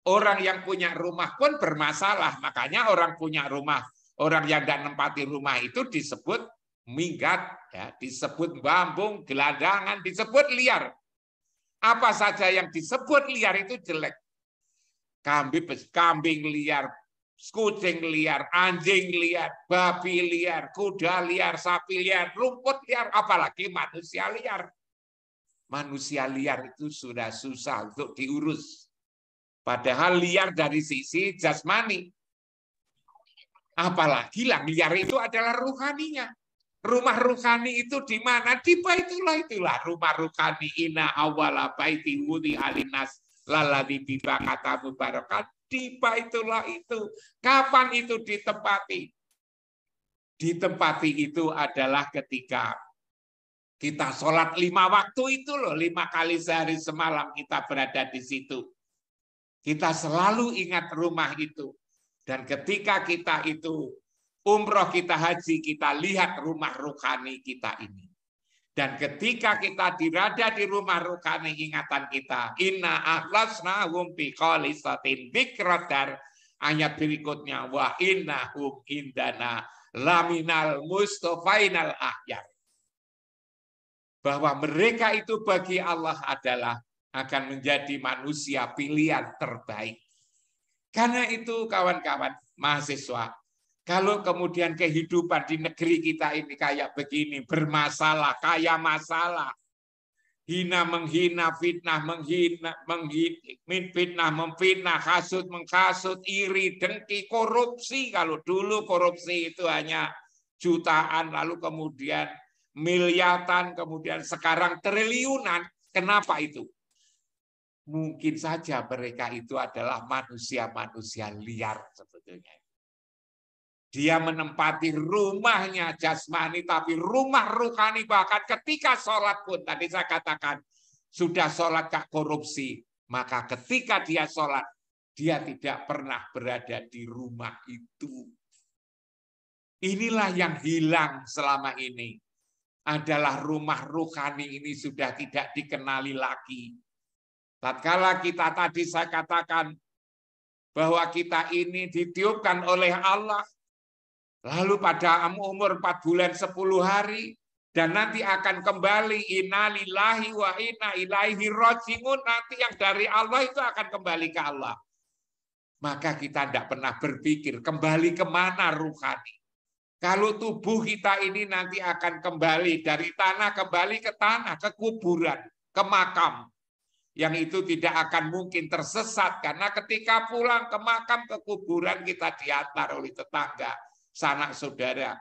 Orang yang punya rumah pun bermasalah. Makanya orang punya rumah, orang yang tidak menempati rumah itu disebut minggat, ya, disebut bambung, gelandangan, disebut liar. Apa saja yang disebut liar itu jelek. Kambing liar, kucing liar, anjing liar, babi liar, kuda liar, sapi liar, rumput liar, apalagi manusia liar. Manusia liar itu sudah susah untuk diurus. Padahal liar dari sisi jasmani. Apalagi yang liar itu adalah ruhaninya. Rumah ruhani itu di mana? Di itulah rumah ruhani. Inna awwala baiti wudi alinas lalladzi bi Bakkata mubarakan. Di itulah itu. Kapan itu ditempati? Ditempati itu adalah ketika kita sholat 5 waktu itu loh. 5 kali sehari semalam kita berada di situ. Kita selalu ingat rumah itu. Dan ketika kita itu umroh, kita haji, kita lihat rumah ruhani kita ini. Dan ketika kita berada di rumah ruhani, ingatan kita, inna akhlasnahum biqalisatin dzikradar. Ayat berikutnya, wa innahum indana laminal mustofainal ahyar. Bahwa mereka itu bagi Allah adalah akan menjadi manusia pilihan terbaik. Karena itu kawan-kawan mahasiswa, kalau kemudian kehidupan di negeri kita ini kayak begini, bermasalah, kayak masalah, hina menghina, fitnah menghina, fitnah memfitnah, hasud menghasut, iri, dengki, korupsi. Kalau dulu korupsi itu hanya jutaan, lalu kemudian miliaran, kemudian sekarang triliunan. Kenapa itu? Mungkin saja mereka itu adalah manusia-manusia liar sebetulnya. Dia menempati rumahnya jasmani, tapi rumah ruhani. Bahkan ketika sholat pun, tadi saya katakan, sudah sholat gak korupsi. Maka ketika dia sholat, dia tidak pernah berada di rumah itu. Inilah yang hilang selama ini. Adalah rumah ruhani ini sudah tidak dikenali lagi. Tatkala kita tadi saya katakan bahwa kita ini ditiupkan oleh Allah, lalu pada umur 4 bulan 10 hari, dan nanti akan kembali, inna lillahi wa inna ilaihi rajiun, nanti yang dari Allah itu akan kembali ke Allah. Maka kita tidak pernah berpikir kembali kemana ruhani. Kalau tubuh kita ini nanti akan kembali dari tanah, kembali ke tanah, ke kuburan, ke makam. Yang itu tidak akan mungkin tersesat, karena ketika pulang ke makam, ke kuburan, kita diantar oleh tetangga, sanak saudara.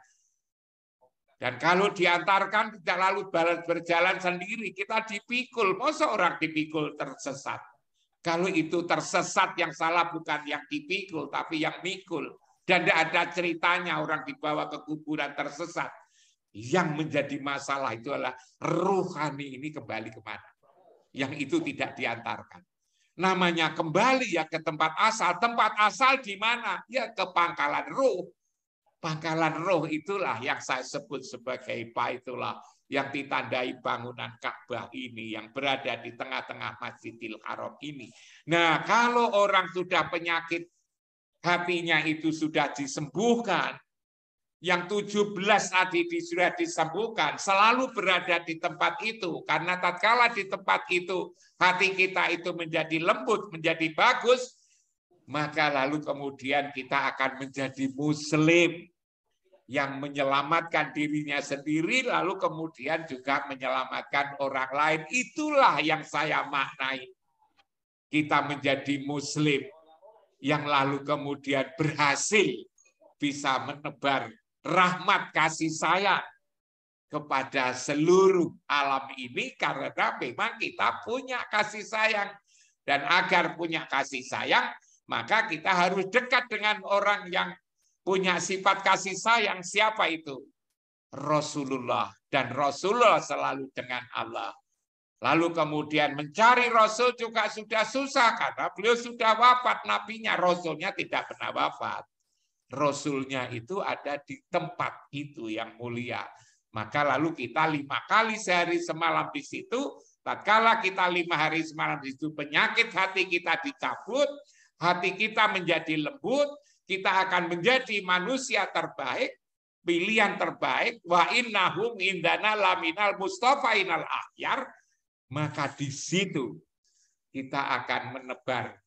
Dan kalau diantarkan tidak lalu berjalan sendiri, kita dipikul. Masa orang dipikul tersesat? Kalau itu tersesat, yang salah bukan yang dipikul, tapi yang mikul. Dan tidak ada ceritanya orang dibawa ke kuburan tersesat. Yang menjadi masalah itu adalah ruhani ini kembali kemana? Yang itu tidak diantarkan. Namanya kembali ya ke tempat asal. Tempat asal di mana? Ya ke pangkalan roh. Pangkalan roh itulah yang saya sebut sebagai baitullah, yang ditandai bangunan Ka'bah ini, yang berada di tengah-tengah Masjidil Haram ini. Nah, kalau orang sudah penyakit hatinya itu sudah disembuhkan, yang 17 tadi sudah disembuhkan, selalu berada di tempat itu. Karena tatkala di tempat itu hati kita itu menjadi lembut, menjadi bagus, maka lalu kemudian kita akan menjadi muslim yang menyelamatkan dirinya sendiri, lalu kemudian juga menyelamatkan orang lain. Itulah yang saya maknai. Kita menjadi muslim yang lalu kemudian berhasil bisa menebar rahmat kasih sayang kepada seluruh alam ini, karena memang kita punya kasih sayang. Dan agar punya kasih sayang, maka kita harus dekat dengan orang yang punya sifat kasih sayang. Siapa itu? Rasulullah. Dan Rasulullah selalu dengan Allah. Lalu kemudian mencari Rasul juga sudah susah karena beliau sudah wafat. Nabinya, Rasulnya tidak pernah wafat. Rasulnya itu ada di tempat itu yang mulia. Maka lalu kita 5 kali sehari semalam di situ. Tatkala kita 5 hari semalam di situ, penyakit hati kita dicabut, hati kita menjadi lembut, kita akan menjadi manusia terbaik, pilihan terbaik. Wa innahum indana laminal mustafainal akhyar. Maka di situ kita akan menebar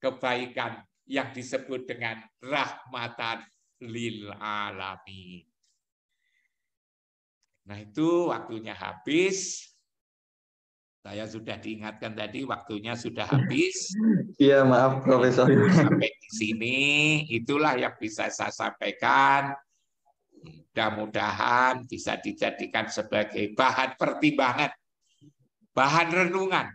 kebaikan yang disebut dengan rahmatan lil alamin. Nah, itu waktunya habis. Saya sudah diingatkan tadi waktunya sudah habis. Iya, maaf Profesor. Sampai di sini itulah yang bisa saya sampaikan. Mudah-mudahan bisa dijadikan sebagai bahan pertimbangan, bahan renungan,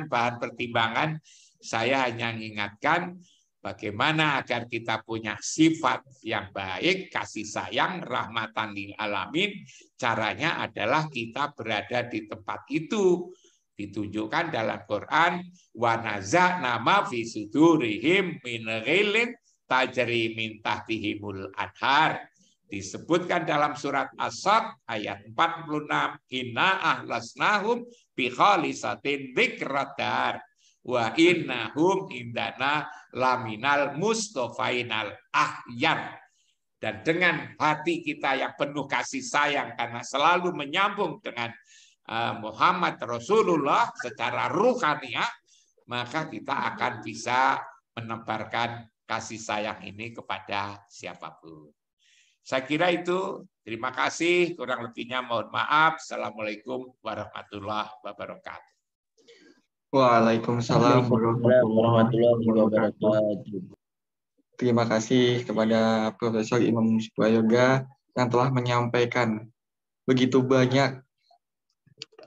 bahan pertimbangan. Saya hanya mengingatkan bagaimana agar kita punya sifat yang baik, kasih sayang, rahmatan lil alamin. Caranya adalah kita berada di tempat itu. Ditunjukkan dalam Quran, wa naza'na ma fi sudurihim min ghillin tajri min tahtihimul anhar. Disebutkan dalam surat As-Sad ayat 46, inna ahlasnahum bi khalisatin dzikradar wa innahum indana laminal mustofainal ahyar. Dan dengan hati kita yang penuh kasih sayang karena selalu menyambung dengan Muhammad Rasulullah secara ruhaniah, maka kita akan bisa menebarkan kasih sayang ini kepada siapapun. Saya kira itu. Terima kasih. Kurang lebihnya mohon maaf. Assalamualaikum warahmatullahi wabarakatuh. Waalaikumsalam warahmatullahi wabarakatuh. Terima kasih kepada Profesor Imam Subhayoga yang telah menyampaikan begitu banyak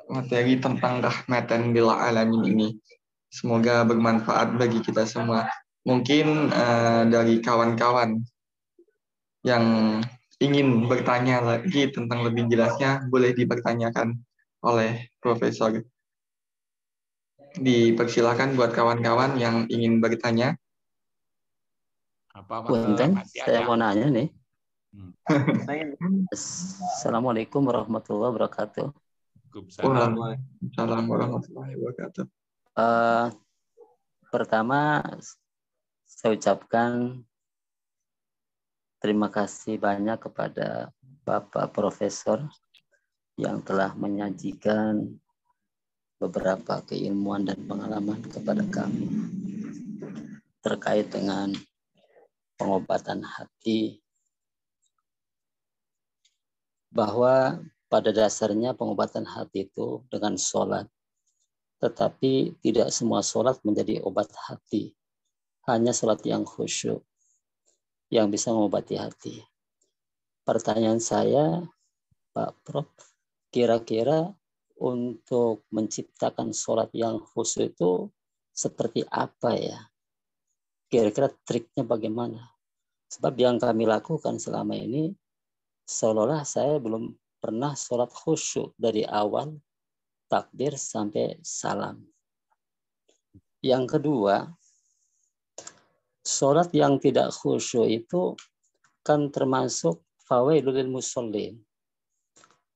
materi tentang rahmatan lil alamin ini. Semoga bermanfaat bagi kita semua. Mungkin dari kawan-kawan yang ingin bertanya lagi tentang lebih jelasnya, boleh dipertanyakan oleh Profesor. Dipersilakan buat kawan-kawan yang ingin bertanya. Punten, saya mau nanya nih. Assalamualaikum warahmatullahi wabarakatuh. Waalaikumsalam warahmatullahi wabarakatuh. Pertama, saya ucapkan terima kasih banyak kepada Bapak Profesor yang telah menyajikan beberapa keilmuan dan pengalaman kepada kami terkait dengan pengobatan hati, bahwa pada dasarnya pengobatan hati itu dengan sholat, tetapi tidak semua sholat menjadi obat hati, hanya sholat yang khusyuk yang bisa mengobati hati. Pertanyaan saya, Pak Prof, kira-kira untuk menciptakan sholat yang khusyuk itu seperti apa ya? Kira-kira triknya bagaimana? Sebab yang kami lakukan selama ini, seolah-olah saya belum pernah sholat khusyuk dari awal takbir sampai salam. Yang kedua, sholat yang tidak khusyuk itu kan termasuk fawailul lil musallin.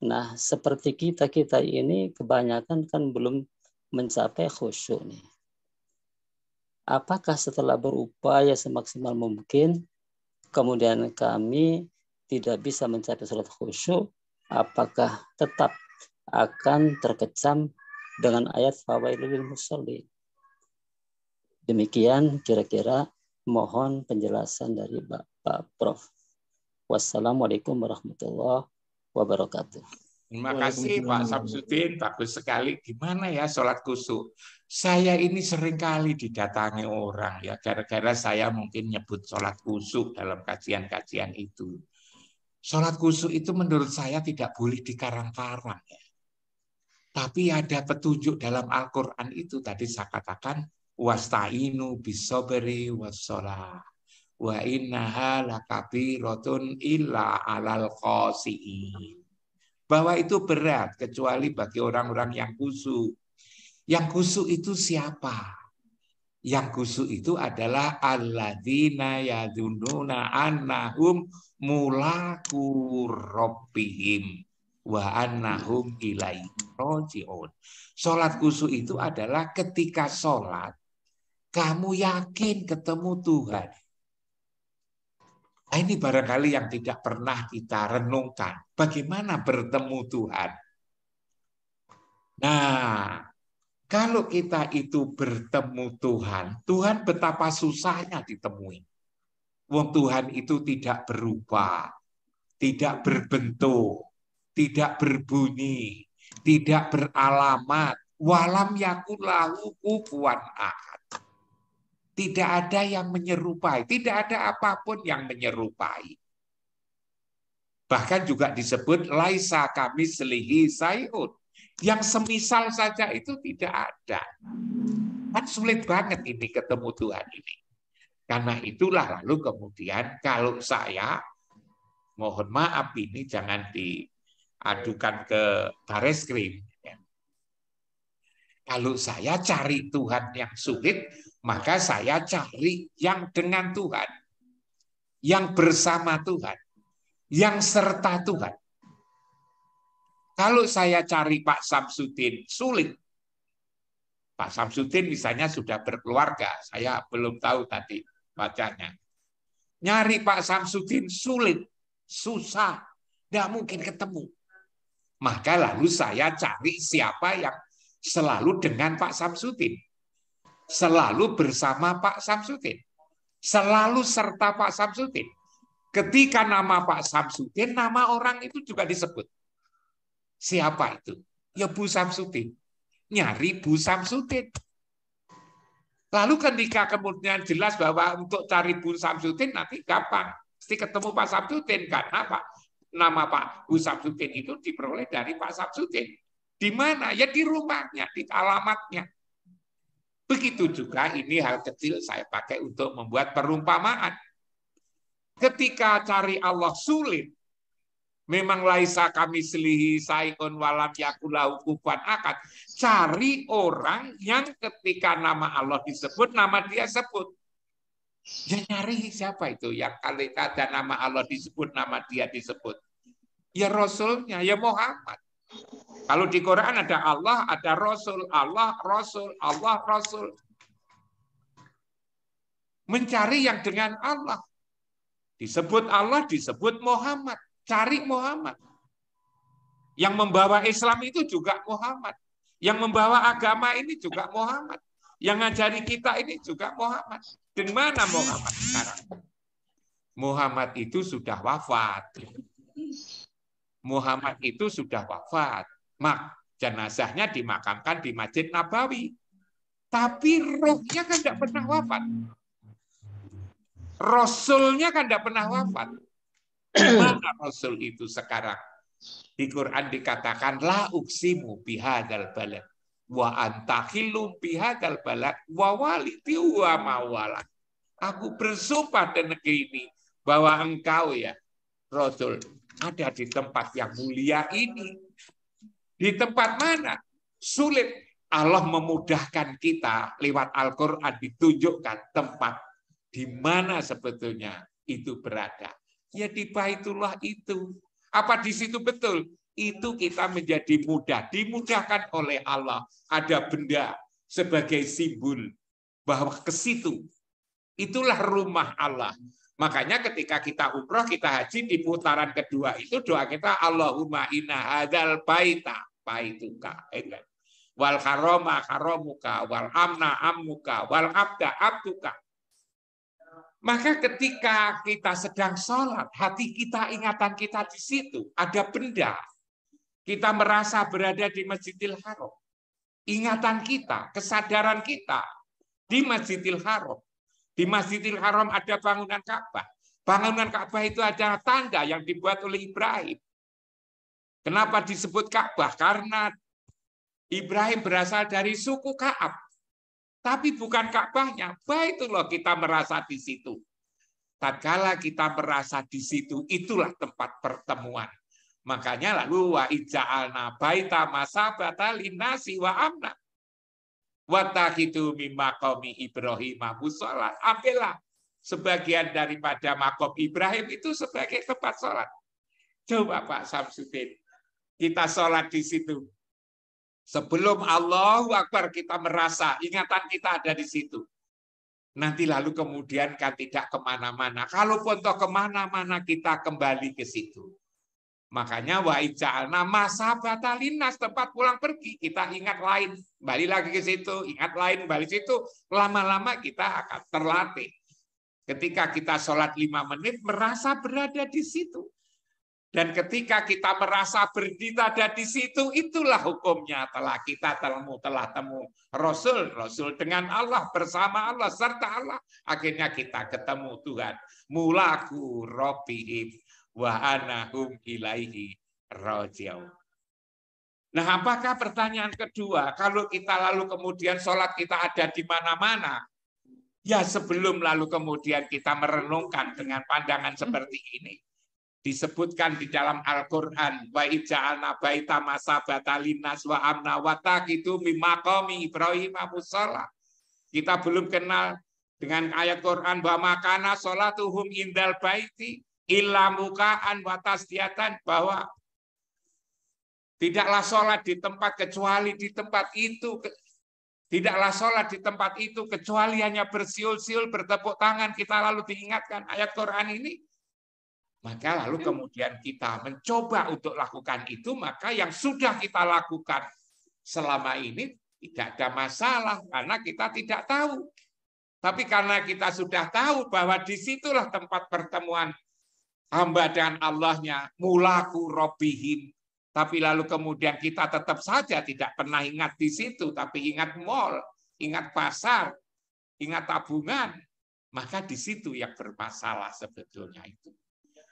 Nah, seperti kita ini kebanyakan kan belum mencapai khusyuk nih. Apakah setelah berupaya semaksimal mungkin, kemudian kami tidak bisa mencapai sholat khusyuk, apakah tetap akan terkecam dengan ayat fawailul lil musallin? Demikian kira-kira, mohon penjelasan dari Bapak Prof. Wassalamualaikum warahmatullahi wabarakatuh. Terima kasih Pak Samsudin, bagus sekali. Gimana ya sholat khusyuk? Saya ini seringkali didatangi orang ya, gara-gara saya mungkin nyebut sholat khusyuk dalam kajian-kajian itu. Sholat khusyuk itu menurut saya tidak boleh dikarang-karang ya. Tapi ada petunjuk dalam Al-Quran itu tadi saya katakan, wasta'inu bisobri wassalah. wa innaha lakabiratun illa 'alal khasiin. Bahwa itu berat kecuali bagi orang-orang yang khusyuk. Yang khusyuk itu siapa? Yang khusyuk itu adalah alladzina yadzunnuna annahum mulaqu rabbihim wa annahum ilaihi raji'un. Salat khusyuk itu adalah ketika salat kamu yakin ketemu Tuhan. Nah, ini barangkali yang tidak pernah kita renungkan. Bagaimana bertemu Tuhan? Nah, kalau kita itu bertemu Tuhan, Tuhan betapa susahnya ditemui. Wong Tuhan itu tidak berubah, tidak berbentuk, tidak berbunyi, tidak beralamat. Walam yakun lahu kufuwan ahad. Tidak ada yang menyerupai, tidak ada apapun yang menyerupai. Bahkan juga disebut laisa kamitslihi syai'un. Yang semisal saja itu tidak ada. Kan sulit banget ini ketemu Tuhan ini. Karena itulah lalu kemudian kalau saya, mohon maaf ini jangan diadukan ke Bareskrim. Kalau saya cari Tuhan yang sulit, maka saya cari yang dengan Tuhan, yang bersama Tuhan, yang serta Tuhan. Kalau saya cari Pak Samsudin sulit. Pak Samsudin misalnya sudah berkeluarga, saya belum tahu tadi bacanya. Nyari Pak Samsudin sulit, susah, tidak mungkin ketemu. Maka lalu saya cari siapa yang selalu dengan Pak Samsudin. Selalu bersama Pak Samsudin, selalu serta Pak Samsudin. Ketika nama Pak Samsudin, nama orang itu juga disebut. Siapa itu? Ya Bu Samsudin. Nyari Bu Samsudin. Lalu ketika kemudian jelas bahwa untuk cari Bu Samsudin nanti gampang. Pasti ketemu Pak Samsudin. Karena Pak, nama Pak Bu Samsudin itu diperoleh dari Pak Samsudin. Di mana? Ya di rumahnya, di alamatnya. Begitu juga ini hal kecil saya pakai untuk membuat perumpamaan. Ketika cari Allah sulit, memang laisa kamitslihi syai'un walam yakul lahu kufuwan ahad. Cari orang yang ketika nama Allah disebut, nama dia sebut. Ya nyari siapa itu yang kali ada nama Allah disebut, nama dia disebut. Ya Rasulnya, ya Muhammad. Kalau di Quran ada Allah, ada Rasul, Allah, Rasul, Allah, Rasul. Mencari yang dengan Allah. Disebut Allah, disebut Muhammad. Cari Muhammad. Yang membawa Islam itu juga Muhammad. Yang membawa agama ini juga Muhammad. Yang ngajari kita ini juga Muhammad. Di mana Muhammad sekarang? Muhammad itu sudah wafat. Muhammad itu sudah wafat. Jenazahnya dimakamkan di Masjid Nabawi. Tapi rohnya kan tidak pernah wafat. Rasulnya kan tidak pernah wafat. Di mana Rasul itu sekarang? Di Quran dikatakan la uqsimu bihadzal balad wa anta khillum bihadzal balad wa walidi wa mawalad. Aku bersumpah di negeri ini bahwa engkau ya Rasul ada di tempat yang mulia ini. Di tempat mana? Sulit. Allah memudahkan kita lewat Al-Quran ditunjukkan tempat di mana sebetulnya itu berada. Ya di Baitullah itu. Apa di situ betul? Itu kita menjadi mudah. Dimudahkan oleh Allah. Ada benda sebagai simbol bahwa ke situ. Itulah rumah Allah. Makanya ketika kita umroh, kita haji di putaran kedua itu doa kita Allahumma inna hadzal baituka wal harama haramuka wal amna ammuka wal abda abduka. Maka ketika kita sedang sholat, hati kita, ingatan kita di situ, ada benda. Kita merasa berada di Masjidil Haram. Ingatan kita, kesadaran kita di Masjidil Haram. Di Masjidil Haram ada bangunan Ka'bah. Bangunan Ka'bah itu ada tanda yang dibuat oleh Ibrahim. Kenapa disebut Ka'bah? Karena Ibrahim berasal dari suku Ka'ab. Tapi bukan Ka'bahnya. Baitullah kita merasa di situ. tatkala kita merasa di situ, itulah tempat pertemuan. Makanya lalu wa ija'alna baita masabata linnasi wa amna. Wattakhidhu min maqami Ibrahim musholla. Ambillah sebagian daripada makom Ibrahim itu sebagai tempat sholat. Coba Pak Samsudin, kita sholat di situ. Sebelum Allahu Akbar kita merasa, ingatan kita ada di situ. Nanti lalu kemudian kan tidak kemana-mana. Kalaupun toh kemana-mana kita kembali ke situ. Makanya wa ija'alna masabata linnas, tempat pulang pergi. Kita ingat lain, kembali lagi ke situ. Ingat lain, kembali situ. Lama-lama kita akan terlatih. Ketika kita sholat 5 menit, merasa berada di situ. Dan ketika kita merasa berdita ada di situ, itulah hukumnya. Kita telah temu Rasul dengan Allah, bersama Allah, serta Allah. Akhirnya kita ketemu Tuhan. Mulaku Rabbihim wa anahum ilaihi raji'un. Nah, apakah pertanyaan kedua, kalau kita lalu kemudian sholat kita ada di mana-mana, ya sebelum lalu kemudian kita merenungkan dengan pandangan seperti ini, disebutkan di dalam Al-Quran, wa ija'alna baita masabata linnas wa amna wa taqitu min maqami Ibrahim musholla. Kita belum kenal dengan ayat Quran bahwa makana sholatuhum indal baiti illa muka'an wa tasdiyatan, bahwa tidaklah sholat di tempat kecuali di tempat itu. Tidaklah sholat di tempat itu kecuali hanya bersiul-siul, bertepuk tangan. Kita lalu diingatkan ayat Quran ini. Maka lalu kemudian kita mencoba untuk lakukan itu, maka yang sudah kita lakukan selama ini tidak ada masalah karena kita tidak tahu. Tapi karena kita sudah tahu bahwa disitulah tempat pertemuan hamba dengan Allahnya, mulaku Rabbihim. Tapi lalu kemudian kita tetap saja tidak pernah ingat di situ, tapi ingat mall, ingat pasar, ingat tabungan. Maka di situ yang bermasalah sebetulnya itu.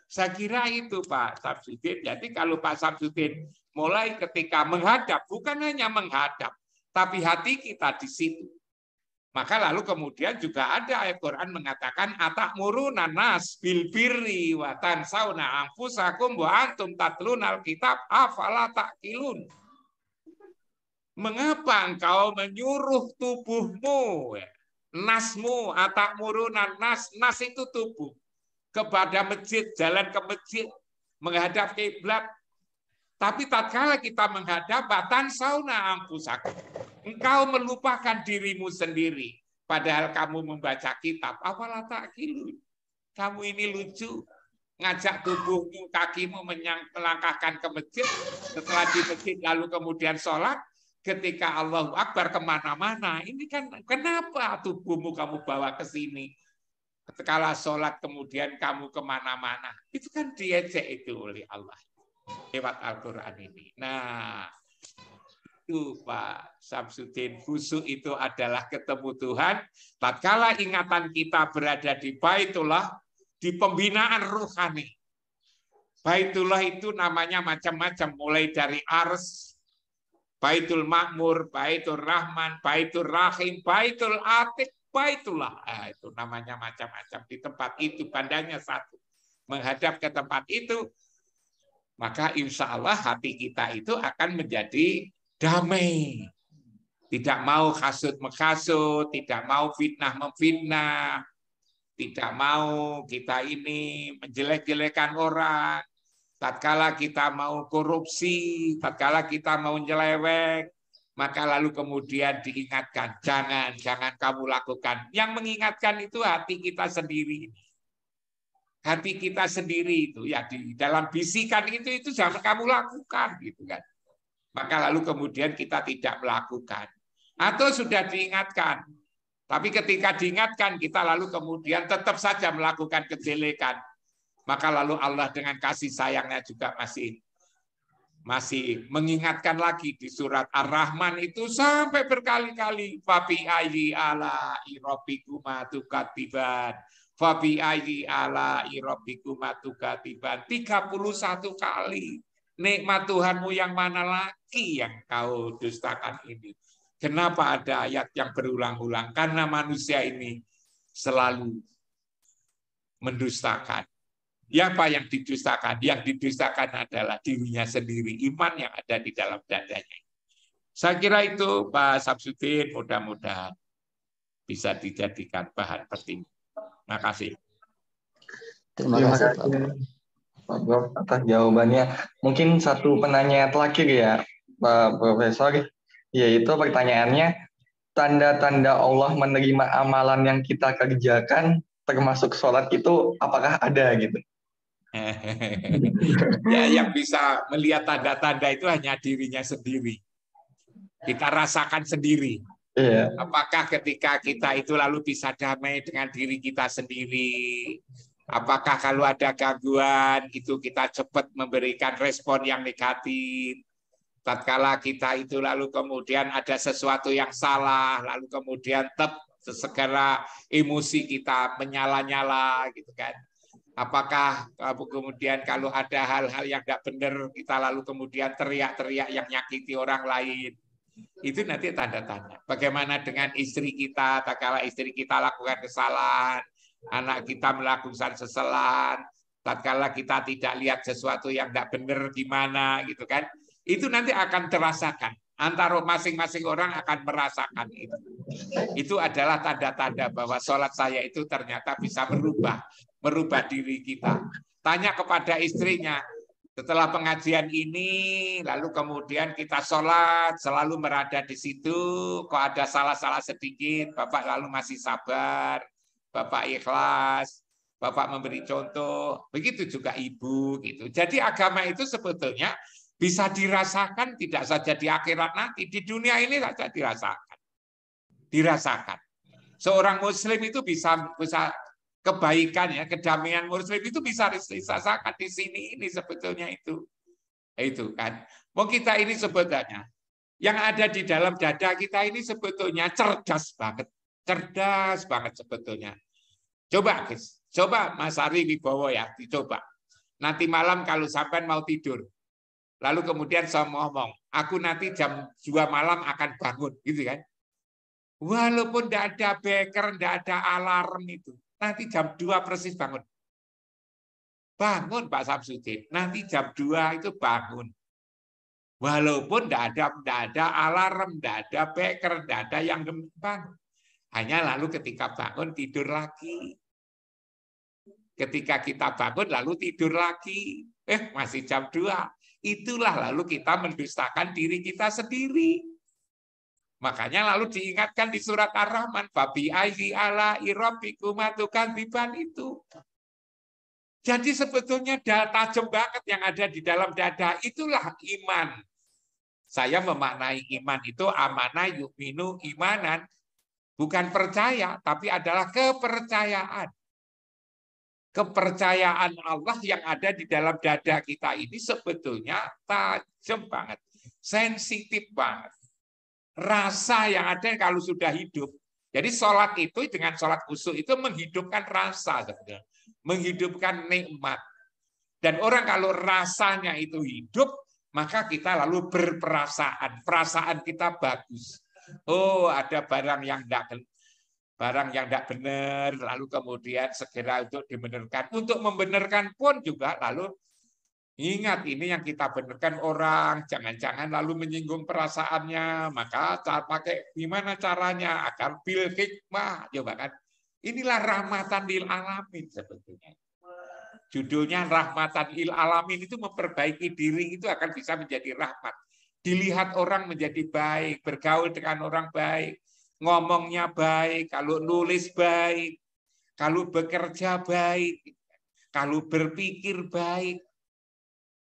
Saya kira itu Pak Samsudin. Jadi kalau Pak Samsudin mulai ketika menghadap, bukan hanya menghadap, tapi hati kita di situ. Maka lalu kemudian juga ada ayat Quran mengatakan atamuruna nas bil birri wa tansawna anfusakum wa antum tatlunal kitab afala taqilun. Mengapa engkau menyuruh tubuhmu, nasmu, atamuruna nas itu tubuh, kepada masjid, jalan ke masjid, menghadap kiblat. Tapi tatkala kita menghadap batan sauna angkusakum, engkau melupakan dirimu sendiri. Padahal kamu membaca kitab. Apalah takilun. Kamu ini lucu. Ngajak tubuhmu, kakimu melangkahkan ke masjid. Setelah di masjid lalu kemudian sholat. Ketika Allahu Akbar kemana-mana. Ini kan kenapa tubuhmu kamu bawa ke sini? Ketika sholat kemudian kamu kemana-mana. Itu kan diejek itu oleh Allah. Lewat Al-Quran ini. Nah, itu Pak Samsudin, khusyuk itu adalah ketemu Tuhan. Tatkala ingatan kita berada di Baitullah, di pembinaan ruhani. Baitullah itu namanya macam-macam, mulai dari Ars, Baitul Makmur, Baitul Rahman, Baitul Rahim, Baitul Atik, Baitullah. Nah, itu namanya macam-macam. Di tempat itu pandangnya satu. Menghadap ke tempat itu, maka insya Allah hati kita itu akan menjadi damai. Tidak mau hasut-menghasut, tidak mau fitnah-memfitnah, tidak mau kita ini menjelek-jelekan orang. Tatkala kita mau korupsi, tatkala kita mau nyeleweng, maka lalu kemudian diingatkan, jangan kamu lakukan. Yang mengingatkan itu hati kita sendiri. Hati kita sendiri itu ya di dalam bisikan itu jangan kamu lakukan gitu kan. Maka lalu kemudian kita tidak melakukan atau sudah diingatkan. Tapi ketika diingatkan kita lalu kemudian tetap saja melakukan kejelekan. Maka lalu Allah dengan kasih sayangnya juga masih mengingatkan lagi di surat Ar-Rahman itu sampai berkali-kali fabi ayyi ala rabbikuma tukadziban. Fabi ayyi ala rabbikuma tukadziban. 31 kali. Nikmat Tuhanmu yang mana lagi yang kau dustakan ini? Kenapa ada ayat yang berulang-ulang? Karena manusia ini selalu mendustakan. Ya, apa yang didustakan? Yang didustakan adalah dirinya sendiri, iman yang ada di dalam dadanya. Saya kira itu Pak Samsudin, mudah-mudahan bisa dijadikan bahan pertimbangan. Terima kasih. Terima kasih Pak. Pak Prof atas jawabannya. Mungkin satu penanya terakhir ya Pak Profesor, yaitu pertanyaannya, tanda-tanda Allah menerima amalan yang kita kerjakan termasuk sholat itu apakah ada gitu? Ya, yang bisa melihat tanda-tanda itu hanya dirinya sendiri. Kita rasakan sendiri. Iya. Apakah ketika kita itu lalu bisa damai dengan diri kita sendiri? Apakah kalau ada gangguan itu kita cepat memberikan respon yang negatif? Tatkala kita itu lalu kemudian ada sesuatu yang salah, lalu kemudian segera emosi kita menyala-nyala gitu kan. Apakah kemudian kalau ada hal-hal yang tidak benar, kita lalu kemudian teriak-teriak yang nyakiti orang lain. Itu nanti tanda-tanda. Bagaimana dengan istri kita, tatkala istri kita lakukan kesalahan, anak kita melakukan kesalahan, tatkala kita tidak lihat sesuatu yang tidak benar gimana gitu kan. Itu nanti akan terasakan. Antara masing-masing orang akan merasakan itu. Itu adalah tanda-tanda bahwa sholat saya itu ternyata bisa merubah diri kita. Tanya kepada istrinya, setelah pengajian ini, lalu kemudian kita sholat, selalu berada di situ, kok ada salah-salah sedikit, Bapak lalu masih sabar, Bapak ikhlas, Bapak memberi contoh, begitu juga Ibu. Gitu. Jadi agama itu sebetulnya bisa dirasakan tidak saja di akhirat nanti, di dunia ini saja dirasakan. Seorang Muslim itu bisa kebaikan ya, kedamaian Muslim itu bisa dirasakan di sini ini sebetulnya itu kan. Mau kita ini sebetulnya yang ada di dalam dada kita ini sebetulnya cerdas banget sebetulnya. Coba guys, coba Mas Ari Wibowo ya, dicoba. Nanti malam kalau sampai mau tidur, lalu kemudian saya ngomong, aku nanti jam 2 malam akan bangun, gitu kan? Walaupun tidak ada beker, tidak ada alarm itu, nanti jam 2 persis bangun. Bangun Pak Samsudin, nanti jam 2 itu bangun. Walaupun tidak ada alarm, tidak ada beker, tidak ada yang bangun. Hanya lalu ketika bangun tidur lagi. Ketika kita bangun lalu tidur lagi. Masih jam 2. Itulah lalu kita mendustakan diri kita sendiri. Makanya lalu diingatkan di surat Ar-Rahman, fabi ayyi ala rabbikuma tukadziban itu. Jadi sebetulnya tajam banget yang ada di dalam dada, itulah iman. Saya memaknai iman itu amanah yu'minu imanan, bukan percaya, tapi adalah kepercayaan. Kepercayaan Allah yang ada di dalam dada kita ini sebetulnya tajam banget, sensitif banget. Rasa yang ada kalau sudah hidup. Jadi sholat itu dengan sholat khusyuk itu menghidupkan rasa, sebetulnya. Menghidupkan nikmat. Dan orang kalau rasanya itu hidup, maka kita lalu berperasaan. Perasaan kita bagus. Oh, ada barang yang tidak benar, lalu kemudian segera untuk dibenarkan. Untuk membenarkan pun juga lalu ingat ini yang kita benarkan orang, jangan-jangan lalu menyinggung perasaannya, maka pakai gimana caranya agar bil hikmah, coba kan. Inilah rahmatan lil alamin sebetulnya. Judulnya rahmatan lil alamin itu memperbaiki diri itu akan bisa menjadi rahmat. Dilihat orang menjadi baik, bergaul dengan orang baik, ngomongnya baik, kalau nulis baik, kalau bekerja baik, kalau berpikir baik.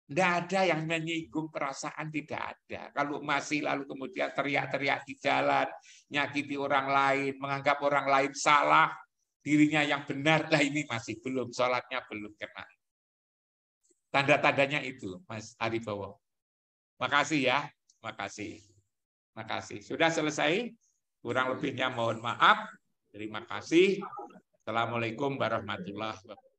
Tidak ada yang menyinggung perasaan, tidak ada. Kalau masih lalu kemudian teriak-teriak di jalan, nyakiti orang lain, menganggap orang lain salah, dirinya yang benar, lah ini masih belum, sholatnya belum kena. Tanda-tandanya itu, Mas Aribowo. Makasih ya, makasih. Makasih. Sudah selesai? Kurang lebihnya mohon maaf. Terima kasih. Assalamualaikum warahmatullahi wabarakatuh.